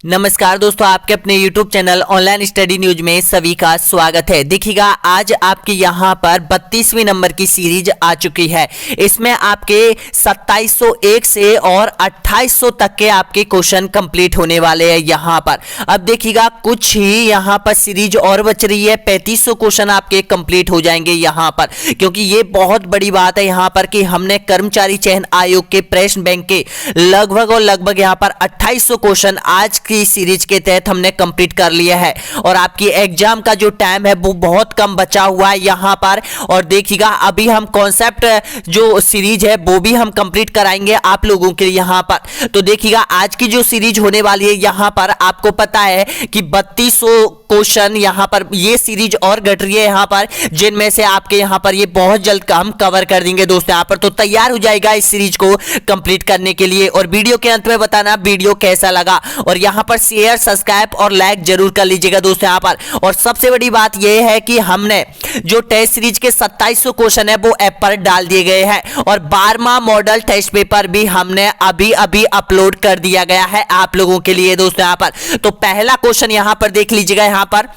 नमस्कार दोस्तों, आपके अपने YouTube channel online study news में सभी का स्वागत है। देखिएगा आज आपके यहाँ पर 32वीं नंबर की सीरीज आ चुकी है। इसमें आपके 2701 से और 2800 तक के आपके क्वेश्चन कंप्लीट होने वाले हैं यहाँ पर। अब देखिएगा कुछ ही यहाँ पर सीरीज और बच रही है, 3500 क्वेश्चन आपके कंप्लीट हो जाएंगे यहाँ पर, क्योंकि ये बहुत बड़ी बात है यहाँ पर कि हमने कर्मचारी चयन आयोग के प्रश्न बैंक के लगभग यहाँ पर 2800 क्वेश्चन आज की सीरीज के तहत हमने कंप्लीट कर लिया है और आपकी एग्जाम का जो टाइम है वो बहुत कम बचा हुआ है यहाँ पर। और देखिएगा अभी हम कॉन्सेप्ट जो सीरीज है वो भी हम कंप्लीट कराएंगे आप लोगों के लिए यहाँ पर। तो देखिएगा आज की जो सीरीज होने वाली है यहाँ पर, आपको पता है कि 3200 क्वेश्चन यहाँ पर ये सीरीज और घट रही है यहाँ पर, जिनमें से आपके यहाँ पर ये बहुत जल्द हम कवर कर देंगे दोस्तों यहाँ पर। तो तैयार हो जाएगा इस सीरीज को कंप्लीट करने के लिए और वीडियो के अंत में बताना वीडियो कैसा लगा और यहाँ पर शेयर सब्सक्राइब और लाइक जरूर कर लीजिएगा दोस्तों यहाँ पर। और सबसे बड़ी बात यह है कि हमने जो टेस्ट सीरीज के 2700 क्वेश्चन है वो ऐप पर डाल दिए गए हैं और 12वां मॉडल टेस्ट पेपर भी हमने अभी अपलोड कर दिया गया है आप लोगों के लिए दोस्तों यहाँ पर। तो पहला क्वेश्चन यहाँ पर देख लीजिएगा, यहाँ पर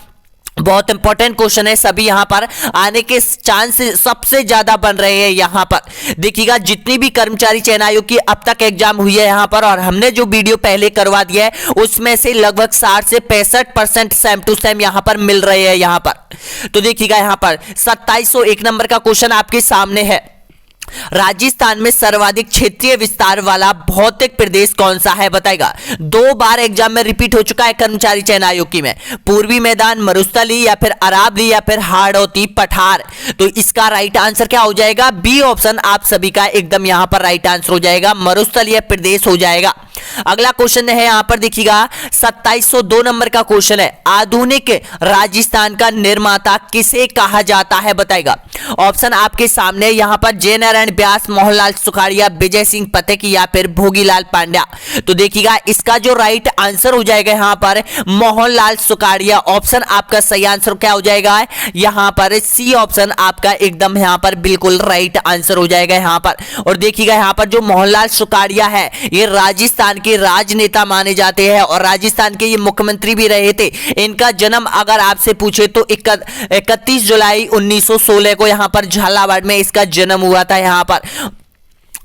बहुत इंपॉर्टेंट क्वेश्चन है, सभी यहां पर आने के चांस सबसे ज्यादा बन रहे हैं यहां पर। देखिएगा जितनी भी कर्मचारी चयन आयोग की अब तक एग्जाम हुई है यहां पर और हमने जो वीडियो पहले करवा दिया है उसमें से लगभग 60 से 65% सेम टू सेम यहां पर मिल रहे हैं यहां पर। तो देखिएगा यहां पर 2701 नंबर का क्वेश्चन आपके सामने है। राजस्थान में सर्वाधिक क्षेत्रीय विस्तार वाला भौतिक प्रदेश कौन सा है बताएगा। 2 बार एग्जाम में रिपीट हो चुका है कर्मचारी चयन आयोग की में, पूर्वी मैदान मरुस्थली या फिर अरावली या फिर हाड़ौती पठार। तो इसका राइट आंसर क्या हो जाएगा? बी ऑप्शन आप सभी का एकदम यहां पर राइट आंसर हो जाएगा, मरुस्थलीय प्रदेश हो जाएगा। अगला क्वेश्चन है यहां पर देखिएगा 2702 नंबर का क्वेश्चन है। आधुनिक राजस्थान का निर्माता किसे कहा जाता है बताएगा। ऑप्शन आपके सामने यहां पर जयनारायण व्यास, मोहनलाल सुखाड़िया, विजय सिंह पथिक या फिर भोगीलाल पांड्या। तो देखिएगा इसका जो राइट आंसर हो जाएगा यहां पर मोहनलाल सुखाड़िया। ऑप्शन आपका सही आंसर क्या हो जाएगा यहां पर? सी ऑप्शन आपका एकदम यहां पर बिल्कुल राइट आंसर हो जाएगा यहां पर। और देखिएगा यहां पर जो मोहनलाल सुखाड़िया है ये राजस्थान के राजनेता माने जाते हैं और राजस्थान के ये मुख्यमंत्री भी रहे थे। इनका जन्म अगर आपसे पूछे तो 31 जुलाई 1916 को यहां पर झालावाड़ में इसका जन्म हुआ था यहां पर।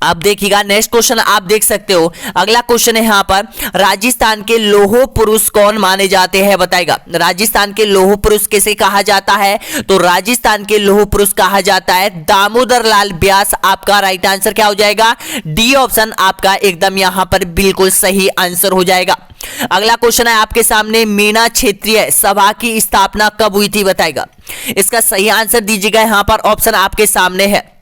अब देखिएगा नेक्स्ट क्वेश्चन आप देख सकते हो। अगला क्वेश्चन है यहां पर राजस्थान के लौह पुरुष कौन माने जाते हैं बताएगा। राजस्थान के लौह पुरुष किसे कहा जाता है? तो राजस्थान के लौह पुरुष कहा जाता है दामोदर लाल व्यास। आपका राइट आंसर क्या हो जाएगा? डी ऑप्शन आपका एकदम यहां पर बिल्कुल सही आंसर हो जाएगा। अगला क्वेश्चन है आपके सामने, मीना क्षेत्रीय सभा की स्थापना कब हुई थी बताएगा। इसका सही आंसर दीजिएगा यहां पर। ऑप्शन आपके सामने है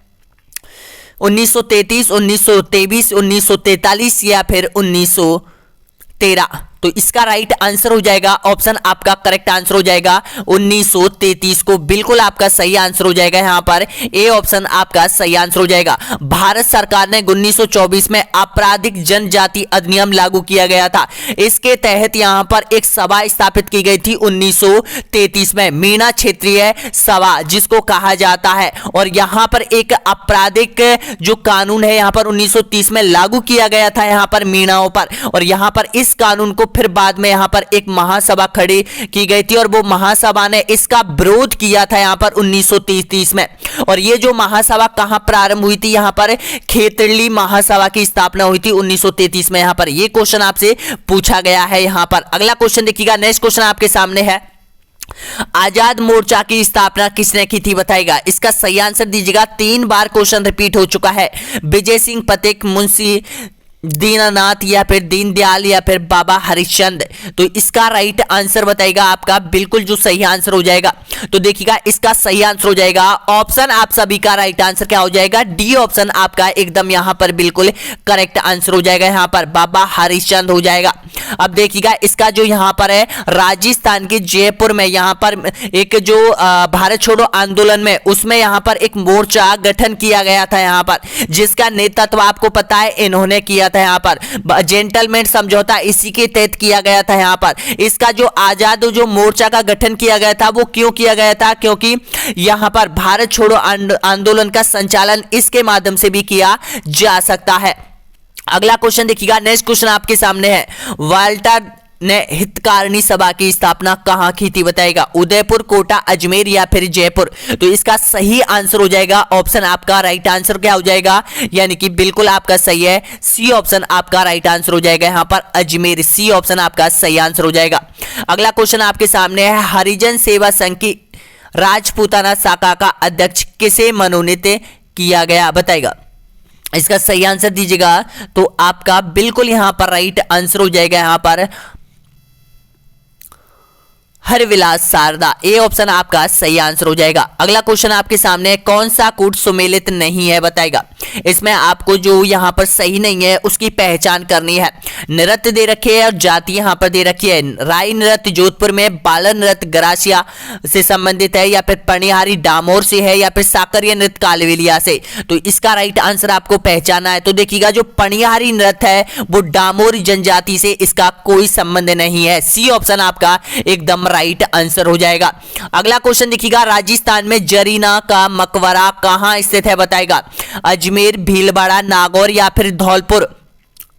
1933, 1923, 1943 या फिर 1913। तो इसका राइट आंसर हो जाएगा, ऑप्शन आपका करेक्ट आंसर हो जाएगा 1933 को बिल्कुल आपका सही आंसर हो जाएगा यहां पर। ए ऑप्शन आपका सही आंसर हो जाएगा। भारत सरकार ने 1924 में आपराधिक जनजाति अधिनियम लागू किया गया था। इसके तहत यहां पर एक सभा स्थापित की गई थी 1933 में, मीना क्षेत्रीय सभा जिसको कहा जाता है। और यहां पर एक आपराधिक जो कानून है यहां पर 1930 में लागू किया गया था यहां पर मीणाओं पर। और यहां पर इस कानून को फिर बाद में यहां पर एक महासभा खड़ी की गई थी और वो महासभा ने इसका विरोध किया था यहां पर 1930 में। और ये जो महासभा कहां प्रारंभ हुई थी? यहां पर खेतड़ी महासभा की स्थापना हुई थी 1933 में। यहां पर ये क्वेश्चन आपसे पूछा गया है यहां पर। अगला क्वेश्चन देखिएगा, नेक्स्ट क्वेश्चन आपके सामने है, आजाद मोर्चा की स्थापना किसने की थी बताएगा। इसका सही आंसर दीजिएगा। 3 बार क्वेश्चन रिपीट हो चुका है। विजय पथिक, मुंशी दीनानाथ या फिर दीनदयाल या फिर बाबा हरिश्चंद्र। तो इसका राइट आंसर बताएगा आपका बिल्कुल जो सही आंसर हो जाएगा। तो देखिएगा इसका सही आंसर हो जाएगा, ऑप्शन आप सभी का राइट आंसर क्या हो जाएगा? डी ऑप्शन आपका एकदम यहां पर बिल्कुल करेक्ट आंसर हो जाएगा यहां पर, बाबा हरिश्चंद्र हो जाएगा। अब देखिएगा इसका जो यहां पर है राजस्थान के जयपुर में यहां पर एक जो भारत छोड़ो आंदोलन में उसमें यहां पर एक मोर्चा गठन किया गया था यहां पर, जिसका नेतृत्व आपको पता है इन्होंने किया था यहां पर। जेंटलमैन समझौता इसी के तहत किया गया था यहां पर। इसका जो आजाद जो मोर्चा का गठन किया गया था वो क्यों किया गया था? क्योंकि यहां पर भारत छोड़ो आंदोलन का संचालन इसके माध्यम से भी किया जा सकता है। अगला क्वेश्चन देखिएगा, नेक्स्ट क्वेश्चन आपके सामने है, वाल्टर ने हितकारिणी सभा की स्थापना कहाँ की थी बताएगा? उदयपुर, कोटा, अजमेर या फिर जयपुर? तो इसका सही आंसर हो जाएगा ऑप्शन आपका राइट आंसर क्या हो जाएगा, यानी कि बिल्कुल आपका सही है, सी ऑप्शन आपका राइट आंसर हो जाएगा यहाँ पर अजमेर, सी ऑप्शन आपका सही आंसर हो जाएगा। अगला क्वेश्चन आपके सामने है, हरिजन सेवा संघ की राजपूताना शाखा का अध्यक्ष किसे मनोनीत किया गया बताएगा? इसका सही आंसर दीजिएगा तो आपका बिल्कुल यहां पर राइट आंसर हो जाएगा यहां पर हरविलास शारदा, ए ऑप्शन आपका सही आंसर हो जाएगा। अगला क्वेश्चन आपके सामने, कौन सा कूट सुमेलित नहीं है बताएगा? इसमें आपको जो यहाँ पर सही नहीं है उसकी पहचान करनी है। नृत्य दे रखे है और जाति यहाँ पर दे रखी है। राई नृत्य जोधपुर में, बालन नृत्य गरासिया से संबंधित है या फिर पनिहारी डामोर से है या फिर साकरिया नृत्य कालवेलिया से? तो इसका राइट आंसर आपको पहचाना है। तो देखिएगा जो पनिहारी नृत्य है वो डामोर जनजाति से इसका कोई संबंध नहीं है, सी ऑप्शन आपका एकदम राइट आंसर हो जाएगा। अगला क्वेश्चन देखिएगा, राजस्थान में जरीना का मकबरा कहां स्थित है बताएगा? अजमेर, भीलवाड़ा, नागौर या फिर धौलपुर?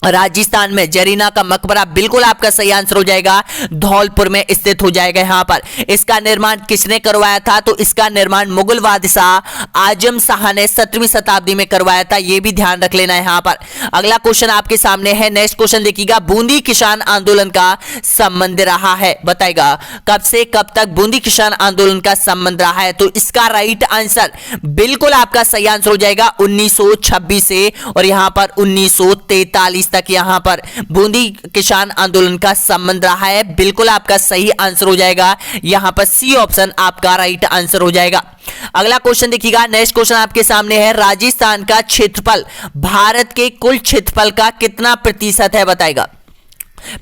राजस्थान में जरीना का मकबरा बिल्कुल आपका सही आंसर हो जाएगा, धौलपुर में स्थित हो जाएगा यहां पर। इसका निर्माण किसने करवाया था? तो इसका निर्माण मुगल बादशाह आजम शाह ने 17वीं शताब्दी में करवाया था, यह भी ध्यान रख लेना यहां पर। अगला क्वेश्चन आपके सामने है, नेक्स्ट क्वेश्चन देखिएगा, बूंदी किसान आंदोलन का संबंध रहा है बताएगा? कब से कब तक बूंदी किसान आंदोलन का संबंध रहा है? तो इसका राइट आंसर बिल्कुल आपका सही आंसर हो जाएगा 1926 से और यहां पर 1943 तक यहां पर बूंदी किसान आंदोलन का संबंध रहा है, बिल्कुल आपका सही आंसर हो जाएगा यहां पर सी ऑप्शन आपका राइट आंसर हो जाएगा। अगला क्वेश्चन देखिएगा, नेक्स्ट क्वेश्चन आपके सामने है, राजस्थान का क्षेत्रफल भारत के कुल क्षेत्रफल का कितना प्रतिशत है बताएगा?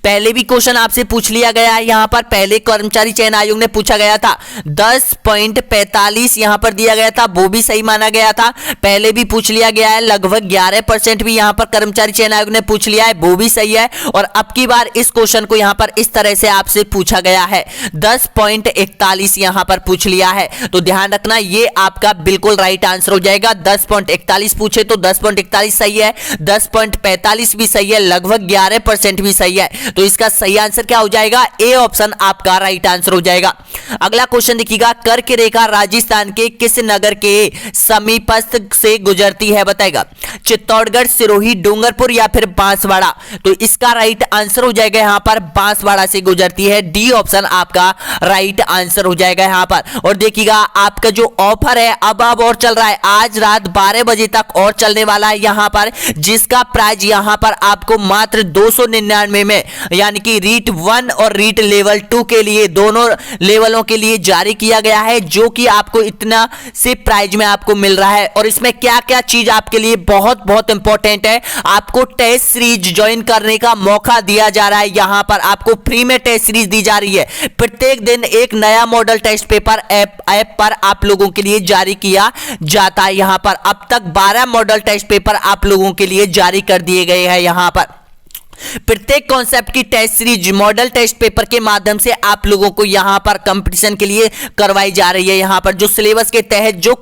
पहले भी क्वेश्चन आपसे पूछ लिया गया है यहां पर, पहले कर्मचारी चयन आयोग ने पूछा गया था 10.45 यहां पर दिया गया था, वो भी सही माना गया था। पहले भी पूछ लिया गया है लगभग 11% भी यहां पर कर्मचारी चयन आयोग ने पूछ लिया है, वो भी सही है। और अब की बार इस क्वेश्चन को यहां पर इस तरह से आपसे पूछा गया है 10.41 यहां पर पूछ लिया है, तो ध्यान रखना ये आपका बिल्कुल राइट आंसर हो जाएगा। 10.41 पूछे तो 10.41 सही है, 10.45 भी सही है, लगभग 11% भी सही है, तो इसका सही आंसर क्या हो जाएगा? ए ऑप्शन आपका राइट आंसर हो जाएगा। अगला क्वेश्चन देखिएगा, कर्क रेखा राजस्थान के किस नगर के समीपस्थ से गुजरती है बताएगा? चित्तौड़गढ़, सिरोही, डूंगरपुर या फिर बांसवाड़ा? तो इसका राइट आंसर हो जाएगा यहां पर बांसवाड़ा से गुजरती है, डी ऑप्शन आपका राइट आंसर हो जाएगा यहां पर। और देखिएगा आपका जो ऑफर है अब और चल रहा है, आज रात 12 बजे तक और चलने वाला है यहां पर, जिसका प्राइस यहां पर आपको मात्र 299 में, यानी कि रीट 1 और रीट लेवल 2 के लिए, दोनों लेवलों के लिए जारी किया गया है, जो कि आपको इतना से प्राइस में आपको मिल रहा है। और इसमें क्या क्या चीज आपके लिए बहुत बहुत इंपॉर्टेंट है, आपको टेस्ट सीरीज ज्वाइन करने का मौका दिया जा रहा है, यहां पर आपको फ्री में टेस्ट सीरीज दी जा रही है। प्रत्येक दिन एक नया मॉडल टेस्ट पेपर ऐप पर आप लोगों के लिए जारी किया जाता है। यहां पर अब तक 12 मॉडल टेस्ट पेपर आप लोगों के लिए जारी कर दिए गए हैं। यहां पर प्रत्येक कॉन्सेप्ट की test series model test paper के माध्यम से आप लोगों को यहां पर कंपटीशन के लिए करवाई जा रही है। यहां पर जो सिलेबस के तहत जो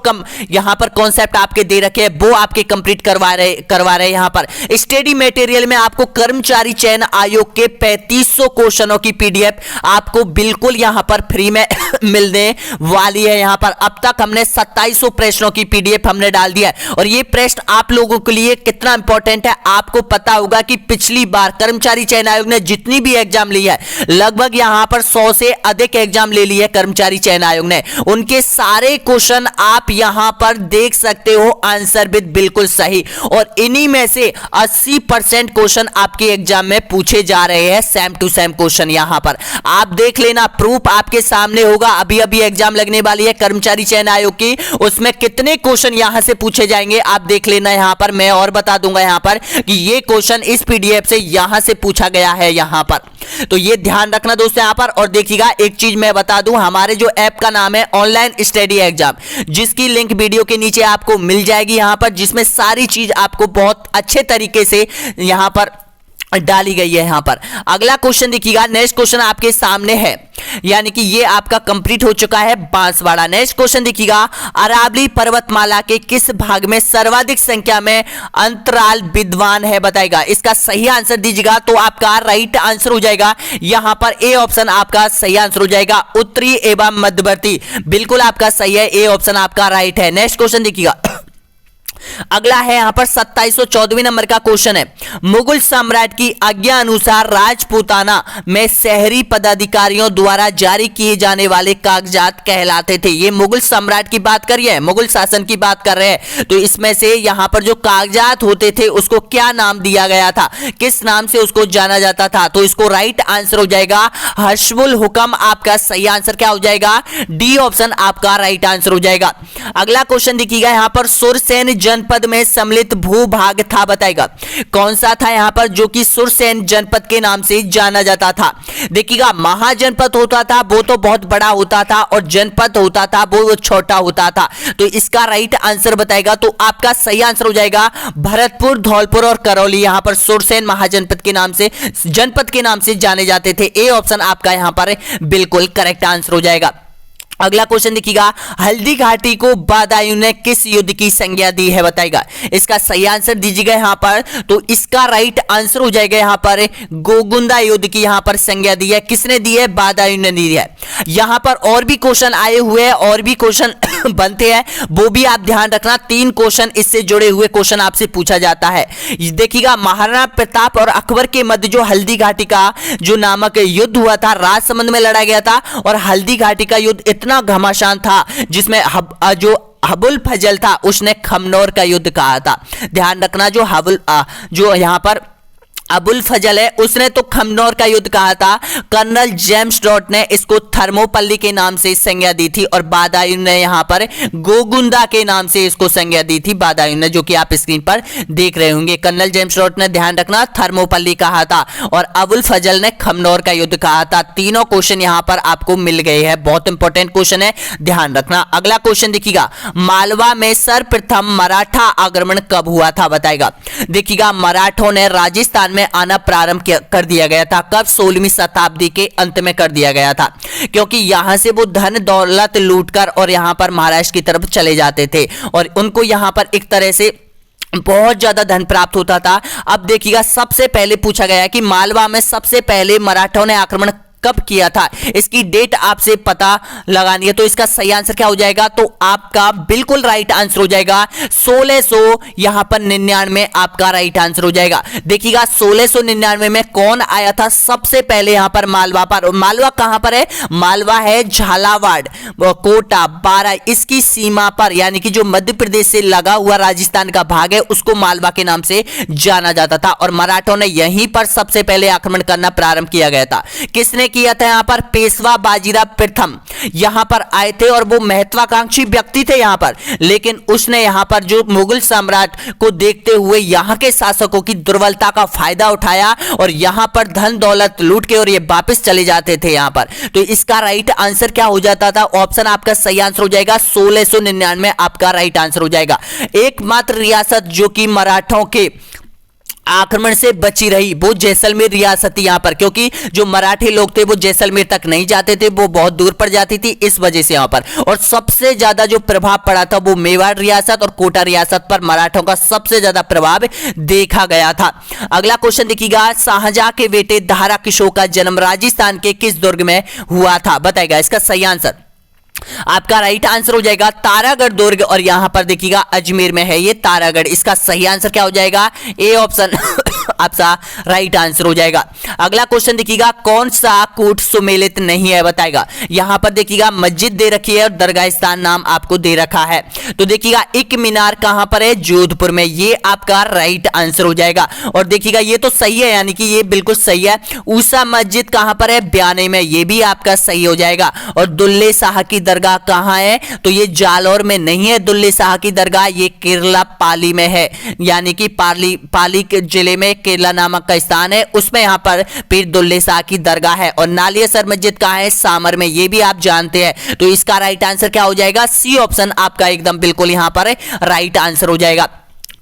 यहां पर कॉन्सेप्ट आपके दे रखे हैं वो आपके कंप्लीट करवा रहे यहां पर। स्टडी मटेरियल में आपको कर्मचारी चयन आयोग के 3500 क्वेश्चनों की पीडीएफ आपको बिल्कुल यहां पर फ्री में मिलने वाली है। यहां पर अब तक हमने 2700 प्रश्नों की पीडीएफ हमने डाल दिया है, और ये प्रश्न आप लोगों के लिए कितना इंपॉर्टेंट है आपको पता होगा कि पिछली बार कर्मचारी चयन आयोग ने जितनी भी एग्जाम ली है, लगभग यहां पर 100 से अधिक एग्जाम ले ली है कर्मचारी चयन आयोग ने, उनके सारे क्वेश्चन आप यहां पर देख सकते हो, आंसर भी बिल्कुल सही, और इन्हीं में से 80% क्वेश्चन आपके एग्जाम में पूछे जा रहे हैं, सेम टू सेम क्वेश्चन यहां पर आप देख लेना, प्रूफ आपके सामने होगा। अभी अभी एग्जाम लगने वाली है कर्मचारी चयन आयोग की, उसमें कितने क्वेश्चन यहां से पूछे जाएंगे आप देख लेना यहां पर, मैं और बता दूंगा यहां पर कि ये क्वेश्चन इस पीडीएफ से यहां से पूछा गया है यहां पर, तो ये ध्यान रखना दोस्तों यहां पर। और देखिएगा एक चीज मैं बता दूं, हमारे जो ऐप का नाम है ऑनलाइन स्टडी एग्जाम, जिसकी लिंक वीडियो के नीचे आपको मिल जाएगी यहां पर, जिसमें सारी चीज आपको बहुत अच्छे तरीके से यहां पर डाली गई है यहाँ पर। अगला क्वेश्चन देखिएगा, नेक्स्ट क्वेश्चन आपके सामने है, यानी कि ये आपका कंप्लीट हो चुका है बांसवाड़ा। नेक्स्ट क्वेश्चन देखिएगा, अरावली पर्वतमाला के किस भाग में सर्वाधिक संख्या में अंतराल विद्वान है बताएगा। इसका सही आंसर दीजिएगा तो आपका राइट आंसर हो जाएगा यहां पर ए ऑप्शन आपका सही आंसर हो जाएगा, उत्तरी एवं मध्यवर्ती। बिल्कुल आपका सही है, ए ऑप्शन आपका राइट है। नेक्स्ट क्वेश्चन देखिएगा, अगला है यहां पर 2714वें नंबर का क्वेश्चन है, मुगल सम्राट की आज्ञा अनुसार राजपूताना में शहरी पदाधिकारियों द्वारा जारी किए जाने वाले कागजात कहलाते थे। ये मुगल सम्राट की बात कर रहे हैं, मुगल शासन की बात कर रहे हैं, तो इसमें से यहां पर जो कागजात होते थे उसको क्या नाम दिया गया था, किस नाम से उसको जाना जाता था, तो इसको राइट आंसर हो जाएगा हश्मुल हुक्म। आपका सही आंसर क्या हो जाएगा, डी ऑप्शन आपका राइट आंसर हो जाएगा। अगला क्वेश्चन देखिएगा, यहां पर सुरसेन जनपद में सम्मिलित भूभाग था बताएगा, कौन सा था यहां पर जो कि सुरसेन जनपद के नाम से जाना जाता था। देखिएगा, महाजनपद होता था वो तो बहुत बड़ा होता था और जनपद होता था वो छोटा होता था, तो इसका राइट आंसर बताएगा तो आपका सही आंसर हो जाएगा भरतपुर, धौलपुर और करौली। यहां पर सुरसेन महाजनपद के नाम से, जनपद के नाम से जाने जाते थे। ए ऑप्शन आपका यहां पर बिल्कुल करेक्ट आंसर हो जाएगा। अगला क्वेश्चन देखिएगा, हल्दी घाटी को बदायूं ने किस युद्ध की संज्ञा दी है बताएगा। इसका सही आंसर दीजिएगा यहां पर, तो इसका राइट आंसर हो जाएगा यहां पर गोगुंदा युद्ध की यहां पर संज्ञा दी है। किसने दी है, बदायूं ने दी है। यहां पर और भी क्वेश्चन आए हुए हैं, और भी क्वेश्चन बनते हैं, वो भी आप ध्यान रखना। 3 क्वेश्चन इससे जुड़े हुए क्वेश्चन आपसे पूछा जाता है। देखिएगा, महाराणा प्रताप और अकबर के मध्य जो हल्दी घाटी का जो नामक युद्ध हुआ था, राजसमंद में लड़ा गया था, और हल्दी घाटी का युद्ध इतना घमासान था जिसमें जो अबुल फजल था उसने खमनोर का युद्ध कहा था। ध्यान रखना, जो यहां पर अबुल फजल है उसने तो खमनोर का युद्ध कहा था। कर्नल जेम्स डॉट ने इसको थर्मोपल्ली के नाम से संज्ञा दी थी, और बदायूं ने यहां पर गोगुंदा के नाम से इसको संज्ञा दी थी, बदायूं ने, जो कि आप स्क्रीन पर देख रहे होंगे। कर्नल जेम्स डॉट ने, ध्यान रखना, थर्मोपल्ली कहा था, और अबुल फजल ने खमनोर का युद्ध कहा था। तीनों क्वेश्चन यहां पर आपको मिल गए हैं, बहुत इंपॉर्टेंट क्वेश्चन है, ध्यान रखना। अगला क्वेश्चन देखिएगा, मालवा में सर्वप्रथम मराठा आक्रमण कब हुआ था बताएगा। देखिएगा, मराठों ने राजस्थान में आना प्रारंभ कर दिया गया था कब, 16वीं शताब्दी के अंत में कर दिया गया था, क्योंकि यहां से वो धन दौलत लूटकर और यहां पर महाराष्ट्र की तरफ चले जाते थे, और उनको यहां पर एक तरह से बहुत ज्यादा धन प्राप्त होता था। अब देखिएगा, सबसे पहले पूछा गया कि मालवा में सबसे पहले मराठों ने आक्रमण कब किया था, इसकी डेट आपसे पता लगानी है, तो इसका सही आंसर क्या हो जाएगा, तो आपका बिल्कुल राइट आंसर हो जाएगा 1699 आपका राइट आंसर हो जाएगा। देखिएगा, 1699 में कौन आया था सबसे पहले यहां पर मालवा पर। मालवा कहां पर है, मालवा है झालावाड़, कोटा, बारा, इसकी सीमा पर, यानी कि जो मध्य प्रदेश से लगा हुआ राजस्थान का भाग है उसको मालवा के नाम से जाना जाता था, और मराठों ने यहीं पर सबसे पहले आक्रमण करना प्रारंभ किया गया था। किसने किया था यहां पर, पेशवा बाजीराव प्रथम यहां पर आए थे, और वो महत्वाकांक्षी व्यक्ति थे यहां पर, लेकिन उसने यहां पर जो मुगल सम्राट को देखते हुए यहां के शासकों की दुर्बलता का फायदा उठाया, और यहां पर धन दौलत लूट के और ये वापस चले जाते थे यहां पर। तो इसका राइट आंसर क्या हो जाता था, ऑप्शन आपका सही आंसर हो जाएगा 1699 आपका राइट आंसर हो जाएगा। एकमात्र रियासत जो कि मराठों के आक्रमण से बची रही वो जैसलमेर रियासत थी यहां पर, क्योंकि जो मराठी लोग थे वो जैसलमेर तक नहीं जाते थे, वो बहुत दूर पड़ जाती थी, इस वजह से यहां पर। और सबसे ज्यादा जो प्रभाव पड़ा था वो मेवाड़ रियासत और कोटा रियासत पर मराठों का सबसे ज्यादा प्रभाव देखा गया था। अगला क्वेश्चन देखिएगा, शाहजहां के बेटे दारा किशोर का जन्म राजस्थान के किस दुर्ग में हुआ था बताएगा। इसका सही आंसर आपका राइट आंसर हो जाएगा तारागढ़ दुर्ग, और यहां पर देखिएगा अजमेर में है ये तारागढ़। इसका सही आंसर क्या हो जाएगा, ए ऑप्शन आपका राइट आंसर हो जाएगा। अगला क्वेश्चन देखिएगा, कौन सा कूट सुमेलित नहीं है बताएगा। यहां पर देखिएगा मस्जिद दे रखी है और दरगाह स्थान नाम आपको दे रखा है, तो देखिएगा एक मीनार कहां पर है, जोधपुर में, ये आपका राइट आंसर हो जाएगा। और देखिएगा ये तो सही है, यानी कि ये बिल्कुल सही है। ऊषा मस्जिद कहां पर है, बयाने में, ये भी आपका सही हो जाएगा। और दुल्ले शाह की दरगाह कहां है, तो ये जालौर में नहीं है दुल्ले शाह की दरगाह, ये केरला पाली में है, यानी कि पाली के जिले में केरला नामक का स्थान है, उसमें यहां पर पीर दुल्ले शाह की दरगाह है। और नालियासर मस्जिद कहां है, सामर में, ये भी आप जानते हैं। तो इसका राइट आंसर क्या हो जाएगा, सी ऑप्शन आपका एकदम बिल्कुल यहां पर राइट आंसर हो जाएगा।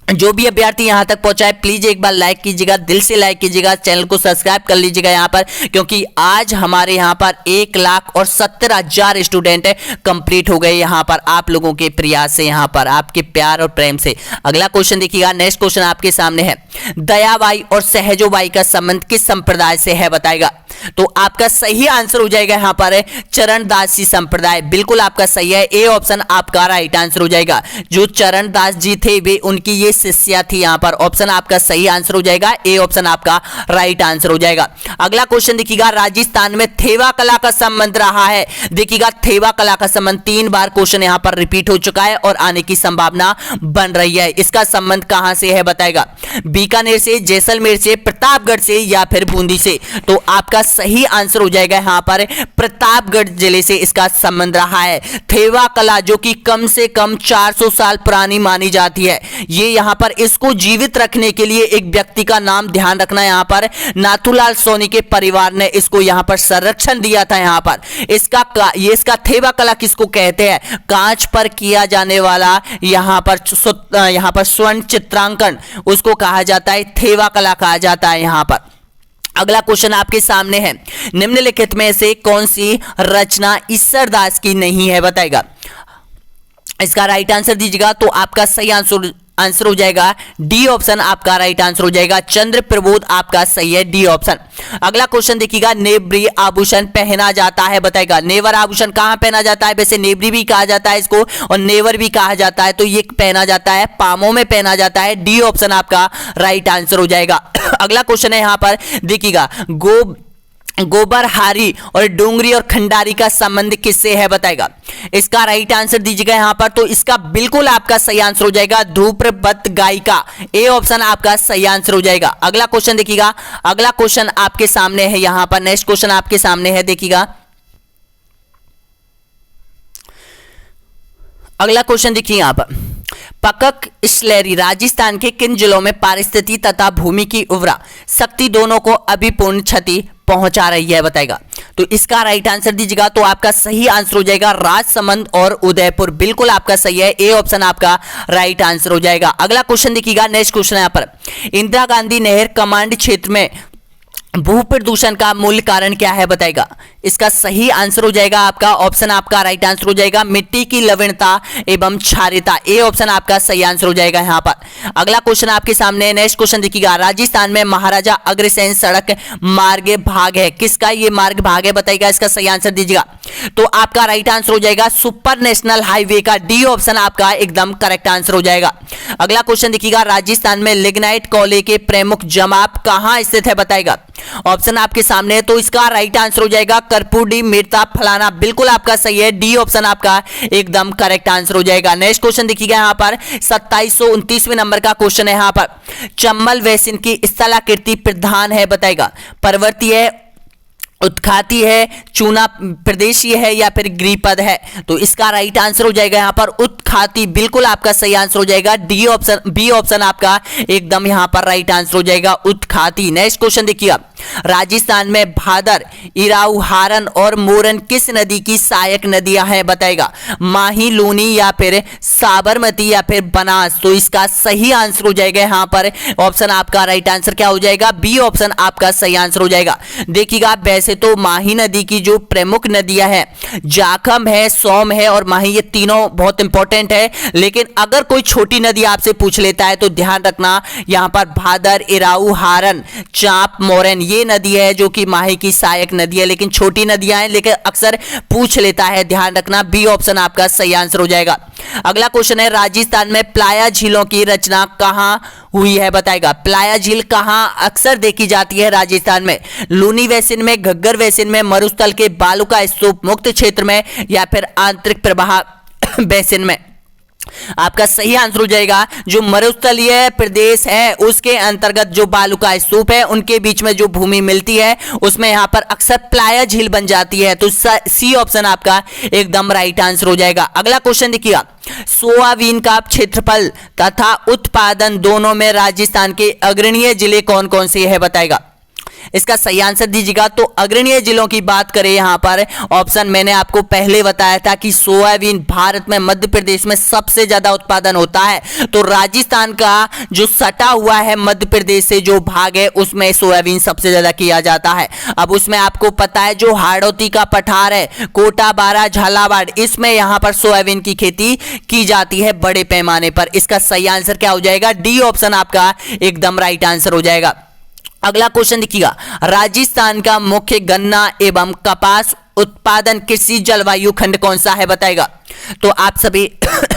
जो भी अभ्यर्थी यहां तक पहुंचा है प्लीज एक बार लाइक कीजिएगा, दिल से लाइक कीजिएगा, चैनल को सब्सक्राइब कर लीजिएगा यहां पर, क्योंकि आज हमारे यहां पर 1,70,000 स्टूडेंट कंप्लीट हो गए यहां पर आप लोगों के प्रयास से, यहां पर आपके प्यार और प्रेम से। अगला क्वेश्चन देखिएगा, नेक्स्ट क्वेश्चन आपके सामने है, दयाबाई और सहजोबाई का संबंध किस संप्रदाय से है बताएगा। तो आपका सही आंसर हो जाएगा यहां पर चरणदासी संप्रदाय, बिल्कुल आपका सही है, ए ऑप्शन आपका राइट आंसर हो जाएगा। जो चरणदास जी थे वे उनकी ये शिष्या थी यहां पर, ऑप्शन आपका सही आंसर हो जाएगा, ए ऑप्शन आपका राइट आंसर हो जाएगा। अगला क्वेश्चन देखिएगा, राजस्थान में थेवा कला का संबंध रहा है। देखिएगा थेवा कला का संबंध 3 बार क्वेश्चन यहां पर रिपीट हो चुका है और आने की संभावना बन रही है। इसका संबंध कहां से है बताएगा, बीकानेर से, जैसलमेर से, प्रतापगढ़ से या फिर बूंदी से। तो आपका सही आंसर हो जाएगा यहां पर प्रतापगढ़ जिले से इसका संबंध रहा है। थेवा कला जो कि कम से कम 400 साल पुरानी मानी जाती है, ये यहां पर इसको जीवित रखने के लिए एक व्यक्ति का नाम ध्यान रखना, यहां पर नाथूलाल सोनी के परिवार ने इसको यहां पर संरक्षण दिया था। यहां पर इसका थेवा कला किसको कहते हैं, कांच पर किया जाने वाला यहां पर स्वर्ण चित्रांकन उसको कहा जाता है, थेवा कला कहा जाता है यहां पर। अगला क्वेश्चन आपके सामने है, निम्नलिखित में से कौन सी रचना ईश्वरदास की नहीं है बताएगा। इसका राइट आंसर दीजिएगा, तो आपका सही आंसर हो जाएगा डी ऑप्शन आपका राइट आंसर हो जाएगा, चंद्र प्रबोध आपका सही है, डी ऑप्शन। अगला क्वेश्चन देखिएगा, नेवरी आभूषण पहना जाता है बताएगा। नेवर आभूषण कहां पहना जाता है, वैसे नेवरी भी कहा जाता है इसको और नेवर भी कहा जाता है, तो ये पहना जाता है पामों में पहना जाता है, डी ऑप्शन आपका राइट आंसर हो जाएगा। अगला क्वेश्चन है यहां पर देखिएगा, गोबरहारी और डोंगरी और खंडारी का संबंध किससे है बताएगा। इसका राइट आंसर दीजिएगा यहां पर, तो इसका बिल्कुल आपका सही आंसर हो जाएगा ध्रुपद गायिका, ए ऑप्शन आपका सही आंसर हो जाएगा। अगला क्वेश्चन देखिएगा, अगला क्वेश्चन आपके सामने है यहां पर, नेक्स्ट क्वेश्चन आपके सामने है देखिएगा। अगला क्वेश्चन देखिए यहां पर, पकक स्लेरी राजस्थान के किन जिलों में पारिस्थिति तथा भूमि की उर्वरा शक्ति दोनों को अभिपूर्ण क्षति पहुंचा रही है बताएगा। तो इसका राइट आंसर दीजिएगा, तो आपका सही आंसर हो जाएगा राजसमंद और उदयपुर, बिल्कुल आपका सही है, ए ऑप्शन आपका राइट आंसर हो जाएगा। अगला क्वेश्चन देखिएगा, नेक्स्ट क्वेश्चन यहां पर, इंदिरा गांधी नहर कमांड क्षेत्र में भू प्रदूषण का मूल कारण क्या है बताएगा। इसका सही आंसर हो जाएगा आपका ऑप्शन आपका राइट आंसर हो जाएगा मिट्टी की लवणता एवं क्षारीयता, ए ऑप्शन आपका सही आंसर हो जाएगा यहां पर। अगला क्वेश्चन आपके सामने, नेक्स्ट क्वेश्चन देखिएगा, राजस्थान में महाराजा अग्रसेन सड़क मार्ग भाग है, किसका ये मार्ग भाग है बताइएगा। इसका सही आंसर दीजिएगा, तो आपका राइट आंसर हो जाएगा सुपर नेशनल हाईवे का, डी ऑप्शन आपका एकदम करेक्ट आंसर हो जाएगा। अगला क्वेश्चन देखिएगा, राजस्थान में लिग्नाइट कोयले के प्रमुख जमाव कहां स्थित है बताएगा। ऑप्शन आपके सामने है, तो इसका राइट आंसर हो जाएगा करपुडी, मिर्ता, फलाना, बिल्कुल आपका सही है, डी ऑप्शन आपका एकदम करेक्ट आंसर हो जाएगा। नेक्स्ट क्वेश्चन देखिएगा यहां पर 2729वें नंबर का क्वेश्चन है यहां पर, चंबल बेसिन की स्थलाकृति प्रधान है बताएगा, पर्वतीय है, उत्खाती है, चूना प्रदेशीय है या फिर गिरिपद है। तो इसका राइट आंसर हो जाएगा यहां पर उत्खाती, बिल्कुल आपका सही आंसर हो जाएगा, डी ऑप्शन बी ऑप्शन आपका एकदम यहां पर राइट आंसर हो जाएगा उत्खाती। नेक्स्ट क्वेश्चन देखिए, राजस्थान में भादर, इराऊ, हारन और मोरन किस नदी की सहायक नदियां हैं बताएगा, माही, लूनी या फिर साबरमती या फिर बनास। तो इसका सही आंसर हो जाएगा यहां पर ऑप्शन आपका राइट आंसर क्या हो जाएगा, बी ऑप्शन आपका सही आंसर हो जाएगा। देखिएगा वैसे तो माही नदी की जो प्रमुख नदियां हैं जाखम है, सोम है और माही, ये तीनों बहुत इंपॉर्टेंट है, लेकिन अगर कोई छोटी नदी आपसे पूछ लेता है तो ध्यान रखना यहां पर भादर, इराऊ, हारन, चांप, मोरन ये नदी है जो कि माही की सहायक नदी है, लेकिन छोटी नदियां हैं लेकिन अक्सर पूछ लेता है, ध्यान रखना, बी ऑप्शन आपका सही आंसर हो जाएगा। अगला क्वेश्चन है, राजस्थान में प्लाया झीलों की रचना कहां हुई है बताएगा। प्लाया झील कहां अक्सर देखी जाती है राजस्थान में, लूनी बेसिन में, घग्गर बेसिन में, मरुस्थल के बालू का स्तूप मुक्त क्षेत्र में या फिर आंतरिक प्रवाह बेसिन में। आपका सही आंसर हो जाएगा जो मरुस्थलीय प्रदेश है उसके अंतर्गत जो बालू का स्तूप है उनके बीच में जो भूमि मिलती है उसमें यहां पर अक्सर प्लाया झील बन जाती है, तो सी ऑप्शन आपका एकदम राइट आंसर हो जाएगा। अगला क्वेश्चन देखिएगा, सोयाबीन का क्षेत्रफल तथा उत्पादन दोनों में राजस्थान के अग्रणीय जिले कौन कौन से है बताएगा। इसका सही आंसर दीजिएगा। तो अग्रणीय जिलों की बात करें यहां पर ऑप्शन मैंने आपको पहले बताया था कि सोयाबीन भारत में मध्य प्रदेश में सबसे ज्यादा उत्पादन होता है। तो राजस्थान का जो सटा हुआ है मध्य प्रदेश से जो भाग है उसमें सोयाबीन सबसे ज्यादा किया जाता है। अब उसमें आपको पता है जो हाड़ौती का पठार है, कोटा, बारा, झालावाड़, इसमें यहां पर सोयाबीन की खेती की जाती है बड़े पैमाने पर। इसका सही आंसर क्या हो जाएगा? डी ऑप्शन आपका एकदम राइट आंसर हो जाएगा। अगला क्वेश्चन देखिएगा, राजस्थान का मुख्य गन्ना एवं कपास उत्पादन कृषि जलवायु खंड कौन सा है बताएगा। तो आप सभी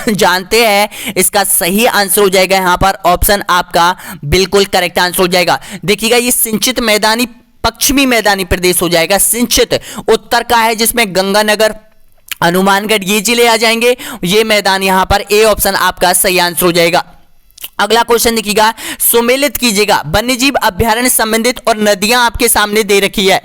जानते हैं इसका सही आंसर हो जाएगा यहां पर ऑप्शन आपका बिल्कुल करेक्ट आंसर हो जाएगा। देखिएगा ये सिंचित मैदानी पश्चिमी मैदानी प्रदेश हो जाएगा। सिंचित उत्तर का है जिसमें गंगानगर, हनुमानगढ़ ये जिले आ जाएंगे। ये मैदान यहां पर ए ऑप्शन आपका सही आंसर हो जाएगा। अगला क्वेश्चन देखिएगा, सुमेलित कीजिएगा वन्यजीव अभ्यारण्य संबंधित और नदियां आपके सामने दे रखी है।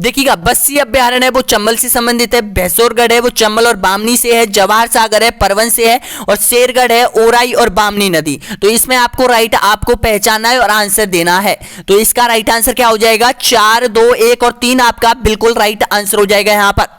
देखिएगा बस्सी अभ्यारण्य है वो चंबल से संबंधित है, भैंसोरगढ़ है वो चंबल और बामनी से है, जवाहर सागर है परवन से है और शेरगढ़ है ओराई और बामनी नदी। तो इसमें आपको राइट आपको पहचानना है और आंसर देना है। तो इसका राइट आंसर क्या हो जाएगा? 4, 2, 1 और 3 आपका बिल्कुल राइट आंसर हो जाएगा। यहां पर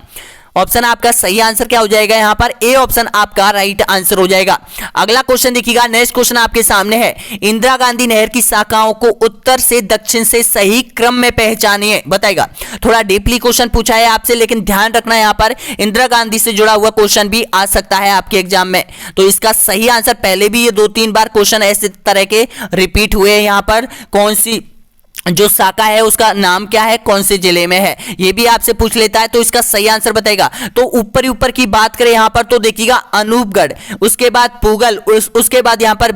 ऑप्शन आपका सही आंसर क्या हो जाएगा? यहां पर ए ऑप्शन आपका राइट आंसर हो जाएगा। अगला क्वेश्चन देखिएगा, नेक्स्ट क्वेश्चन आपके सामने है, इंदिरा गांधी नहर की शाखाओं को उत्तर से दक्षिण से सही क्रम में पहचानिए बताएगा। थोड़ा डीपली क्वेश्चन पूछा है आपसे, लेकिन ध्यान रखना यहां पर इंदिरा गांधी से जुड़ा हुआ क्वेश्चन भी आ सकता है आपके एग्जाम में। तो इसका सही आंसर, पहले भी ये 2-3 बार क्वेश्चन ऐसे तरह के रिपीट हुए हैं। यहां पर कौन सी जो शाखा है उसका नाम क्या है, कौन से जिले में है, ये भी आपसे पूछ लेता है। तो इसका सही आंसर बताएगा। तो ऊपर की बात करें यहां पर तो देखिएगा अनूपगढ़, उसके बाद पुगल, उसके बाद यहां पर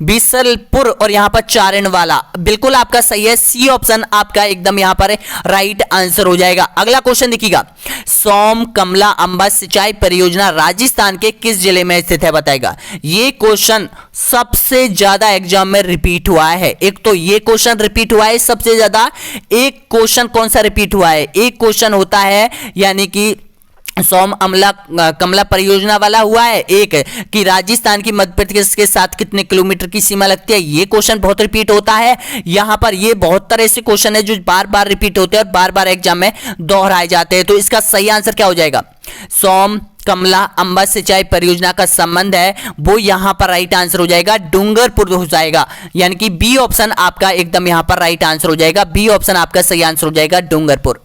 बिसलपुर और यहां पर चारणवाला। बिल्कुल आपका सही है, सी ऑप्शन आपका एकदम यहां पर राइट आंसर हो जाएगा। अगला क्वेश्चन देखिएगा, सोम कमला अंबा सिंचाई परियोजना राजस्थान के किस जिले में स्थित है बताएगा। ये क्वेश्चन सबसे ज्यादा एग्जाम में रिपीट हुआ है। एक तो ये क्वेश्चन रिपीट हुआ है सबसे ज्यादा। एक क्वेश्चन कौन सा रिपीट हुआ है? एक क्वेश्चन होता है यानी कि सोम अमला कमला परियोजना वाला हुआ है, एक कि राजस्थान की मध्य प्रदेश के साथ कितने किलोमीटर की सीमा लगती है, ये क्वेश्चन बहुत रिपीट होता है। यहां पर ये बहुत तरह से क्वेश्चन है जो बार बार रिपीट होते हैं और बार बार एग्जाम में दोहराए जाते हैं। तो इसका सही आंसर क्या हो जाएगा? सोम कमला अंबा सिंचाई परियोजना का संबंध है वो यहां पर राइट आंसर हो जाएगा डूंगरपुर हो जाएगा, यानी कि बी ऑप्शन आपका एकदम यहां पर राइट आंसर हो जाएगा। बी ऑप्शन आपका सही आंसर हो जाएगा डूंगरपुर।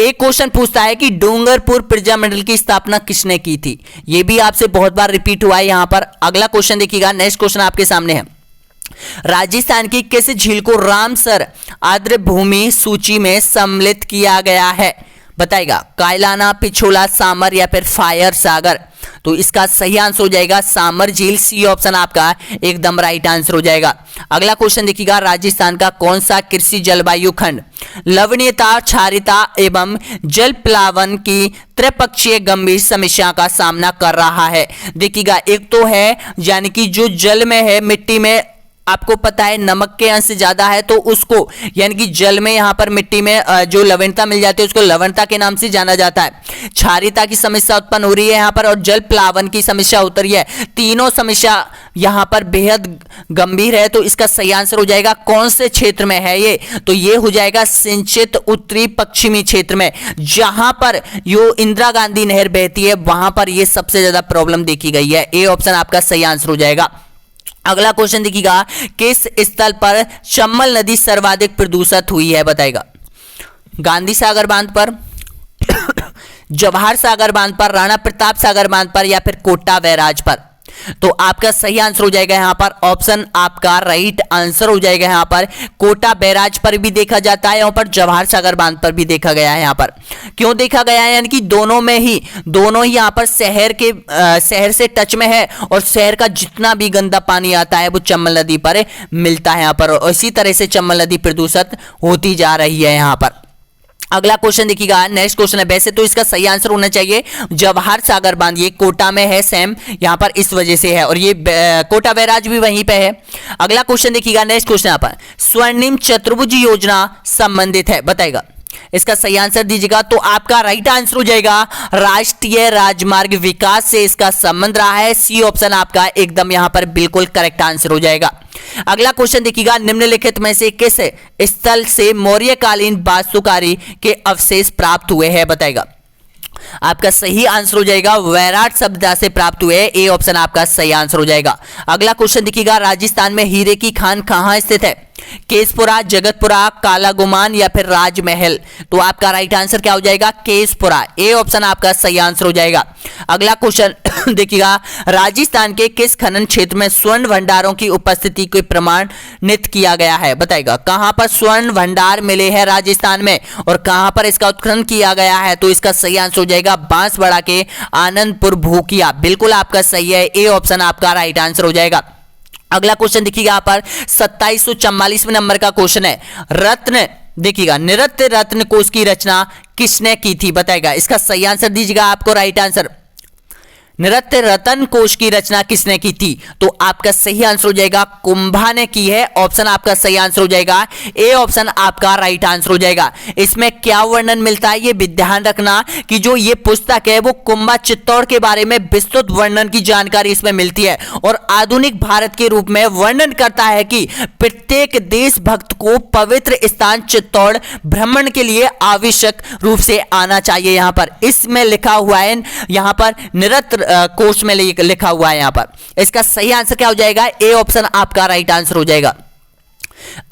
एक क्वेश्चन पूछता है कि डूंगरपुर प्रजामंडल की स्थापना किसने की थी, यह भी आपसे बहुत बार रिपीट हुआ है यहां पर। अगला क्वेश्चन देखिएगा, नेक्स्ट क्वेश्चन आपके सामने है, राजस्थान की किस झील को रामसर आर्द्र भूमि सूची में सम्मिलित किया गया है बताएगा। कायलाना, पिछोला, सामर या फिर फायर सागर। तो इसका सही आंसर हो जाएगा सामर झील, सी ऑप्शन आपका एकदम राइट आंसर हो जाएगा। अगला क्वेश्चन देखिएगा, राजस्थान का कौन सा कृषि जलवायु खंड लवणीयता, क्षारीयता एवं जल प्लावन की त्रिपक्षीय गंभीर समस्या का सामना कर रहा है। देखिएगा एक तो है यानी कि जो जल में है, मिट्टी में आपको पता है नमक के अंश ज्यादा है, तो उसको यानी कि जल में यहां पर मिट्टी में जो लवणता मिल जाती है उसको लवणता के नाम से जाना जाता है। क्षारीयता की समस्या उत्पन्न हो रही है यहां पर और जल प्लावन की समस्या उतर रही है। तीनों समस्या यहां पर बेहद गंभीर है। तो इसका सही आंसर हो जाएगा कौन से क्षेत्र में है ये, तो ये हो जाएगा सिंचित उत्तरी पश्चिमी क्षेत्र में, जहां पर यो इंदिरा गांधी नहर बहती है वहां पर ये सबसे ज्यादा प्रॉब्लम देखी गई है। ए ऑप्शन आपका सही आंसर हो जाएगा। अगला क्वेश्चन देखिएगा, किस स्थल पर चंबल नदी सर्वाधिक प्रदूषित हुई है बताएगा। गांधी सागर बांध पर, जवाहर सागर बांध पर, राणा प्रताप सागर बांध पर या फिर कोटा बैराज पर। तो आपका सही आंसर हो जाएगा यहां पर ऑप्शन आपका राइट आंसर हो जाएगा। यहां पर कोटा बैराज पर भी देखा जाता है, यहां पर जवाहर सागर बांध पर भी देखा गया है। यहां पर क्यों देखा गया है, यानी कि दोनों ही यहां पर शहर से टच में है और शहर का जितना भी गंदा पानी आता है वो चंबल नदी पर मिलता है यहां पर, और इसी तरह से चंबल नदी प्रदूषित होती जा रही है यहां पर। अगला क्वेश्चन देखिएगा, नेक्स्ट क्वेश्चन है, वैसे तो इसका सही आंसर होना चाहिए जवाहर सागर बांध, ये कोटा में है सेम, यहां पर इस वजह से है, और ये कोटा बैराज भी वहीं पे है। अगला क्वेश्चन देखिएगा, नेक्स्ट क्वेश्चन यहां पर स्वर्णिम चतुर्भुज योजना संबंधित है बताएगा। इसका सही आंसर दीजिएगा। तो आपका राइट आंसर हो जाएगा राष्ट्रीय राजमार्ग विकास से इसका संबंध रहा है। सी ऑप्शन आपका एकदम यहां पर बिल्कुल करेक्ट आंसर हो जाएगा। अगला क्वेश्चन देखिएगा, निम्नलिखित में से किस स्थल से मौर्यकालीन वास्तुकारी के अवशेष प्राप्त हुए हैं, बताएगा। आपका सही आंसर हो जाएगा वैराट सभ्यता से प्राप्त हुए। ए ऑप्शन आपका सही आंसर हो जाएगा। अगला क्वेश्चन देखिएगा, राजस्थान में हीरे की खान कहां स्थित है? केसपुरा, जगतपुरा, कालागुमान या फिर राजमहल? तो आपका राइट आंसर क्या हो जाएगा? केसपुरा। ए ऑप्शन आपका सही आंसर हो जाएगा। अगला क्वेश्चन देखिएगा, राजस्थान के किस खनन क्षेत्र में स्वर्ण भंडारों की उपस्थिति को प्रमाणित किया गया है, बताएगा। कहां पर स्वर्ण भंडार मिले हैं राजस्थान में और कहां पर इसका उत्खनन किया गया है? तो इसका सही आंसर हो जाएगा बांसवाड़ा के आनंदपुर भूकिया। बिल्कुल आपका सही है। ए ऑप्शन आपका राइट आंसर हो जाएगा। अगला क्वेश्चन देखिएगा, यहाँ पर 2744वें नंबर का क्वेश्चन है, रत्न देखिएगा नृत्य रत्न कोश की रचना किसने की थी, बताएगा। इसका सही आंसर दीजिएगा। आपको राइट आंसर, नृत्य रत्न कोश की रचना किसने की थी? तो आपका सही आंसर हो जाएगा कुंभा ने की है। ऑप्शन आपका सही आंसर हो जाएगा। ए ऑप्शन आपका राइट आंसर हो जाएगा। इसमें क्या वर्णन मिलता है, ये भी ध्यान रखना कि जो ये पुस्तक है वो कुंभा चित्तौड़ के बारे में विस्तृत वर्णन की जानकारी इसमें मिलती है और आधुनिक भारत के रूप में वर्णन करता है कि प्रत्येक देशभक्त को पवित्र स्थान चित्तौड़ भ्रमण के लिए आवश्यक रूप से आना चाहिए। यहां पर इसमें लिखा हुआ है, यहां पर नृत्य कोश में लिखा हुआ है। यहां पर इसका सही आंसर क्या हो जाएगा? ए ऑप्शन आपका राइट आंसर हो जाएगा।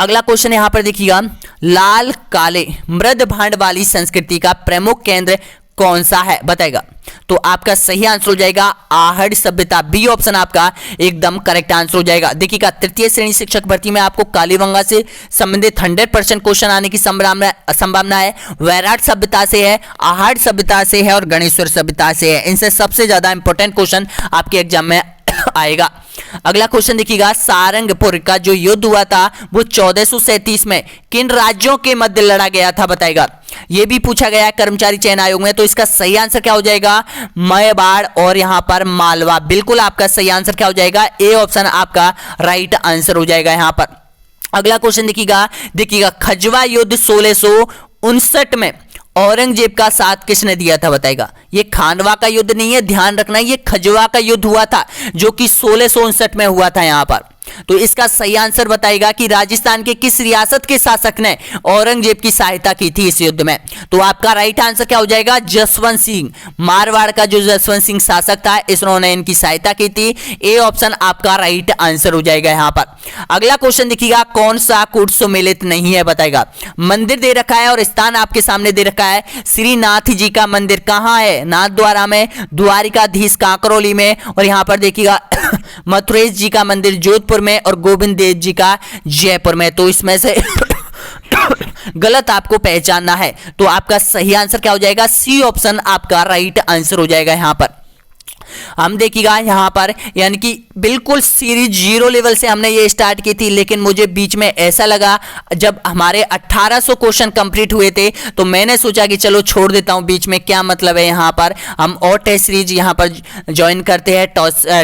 अगला क्वेश्चन यहां पर देखिएगा, लाल काले मृद भांड वाली संस्कृति का प्रमुख केंद्र कौन सा है, बताएगा। तो आपका सही आंसर हो जाएगा आहड़ सभ्यता। बी ऑप्शन आपका एकदम करेक्ट आंसर हो जाएगा। देखिएगा, तृतीय श्रेणी शिक्षक भर्ती में आपको कालीबंगा से संबंधित 100% क्वेश्चन आने की संभावना है। वैराट सभ्यता से है, आहड़ सभ्यता से है और गणेश्वर सभ्यता से है। इनसे सबसे ज्यादा इंपॉर्टेंट क्वेश्चन आपके एग्जाम में आएगा। अगला क्वेश्चन देखिएगा, सारंगपुर का जो युद्ध हुआ था वो 1437 में किन राज्यों के मध्य लड़ा गया था, बताएगा। यह भी पूछा गया है कर्मचारी चयन आयोग में। तो इसका सही आंसर क्या हो जाएगा? मेवाड़ और यहां पर मालवा। बिल्कुल आपका सही आंसर क्या हो जाएगा? ए ऑप्शन आपका राइट आंसर हो जाएगा यहां पर। अगला क्वेश्चन देखिएगा, खजवा युद्ध 1659 में औरंगजेब का साथ किसने दिया था, बताएगा। ये खानवा का युद्ध नहीं है, ध्यान रखना, ये खजवा का युद्ध हुआ था जो कि 1659 में हुआ था यहां पर। तो इसका सही आंसर बताएगा कि राजस्थान के किस रियासत के शासक ने औरंगजेब की सहायता की थी इस युद्ध में। तो आपका राइट आंसर क्या हो जाएगा? जसवंत सिंह। मारवाड़ का जो जसवंत सिंह शासक था इन्होंने इनकी सहायता की थी। ए ऑप्शन आपका राइट आंसर हो जाएगा यहां पर। अगला क्वेश्चन देखिएगा, कौन सा कूट सुमेलित नहीं है, बताएगा। मंदिर दे रखा है और स्थान आपके सामने दे रखा है। श्रीनाथ जी का मंदिर कहां है? नाथद्वारा में, द्वारिकाधीश कांकरोली में और यहां पर देखिएगा मथुरेश जी का मंदिर जोधपुर में और गोविंद देव जी का जयपुर में। तो इसमें से गलत आपको पहचानना है। तो आपका सही आंसर क्या हो जाएगा? सी ऑप्शन आपका राइट आंसर हो जाएगा यहां पर। हम देखिएगा यहां पर यानी कि बिल्कुल सीरीज 0 लेवल से हमने ये स्टार्ट की थी, लेकिन मुझे बीच में ऐसा लगा जब हमारे 1800 क्वेश्चन कंप्लीट हुए थे तो मैंने सोचा कि चलो छोड़ देता हूं बीच में, क्या मतलब है यहां पर हम और टेस्ट सीरीज यहां पर ज्वाइन करते हैं,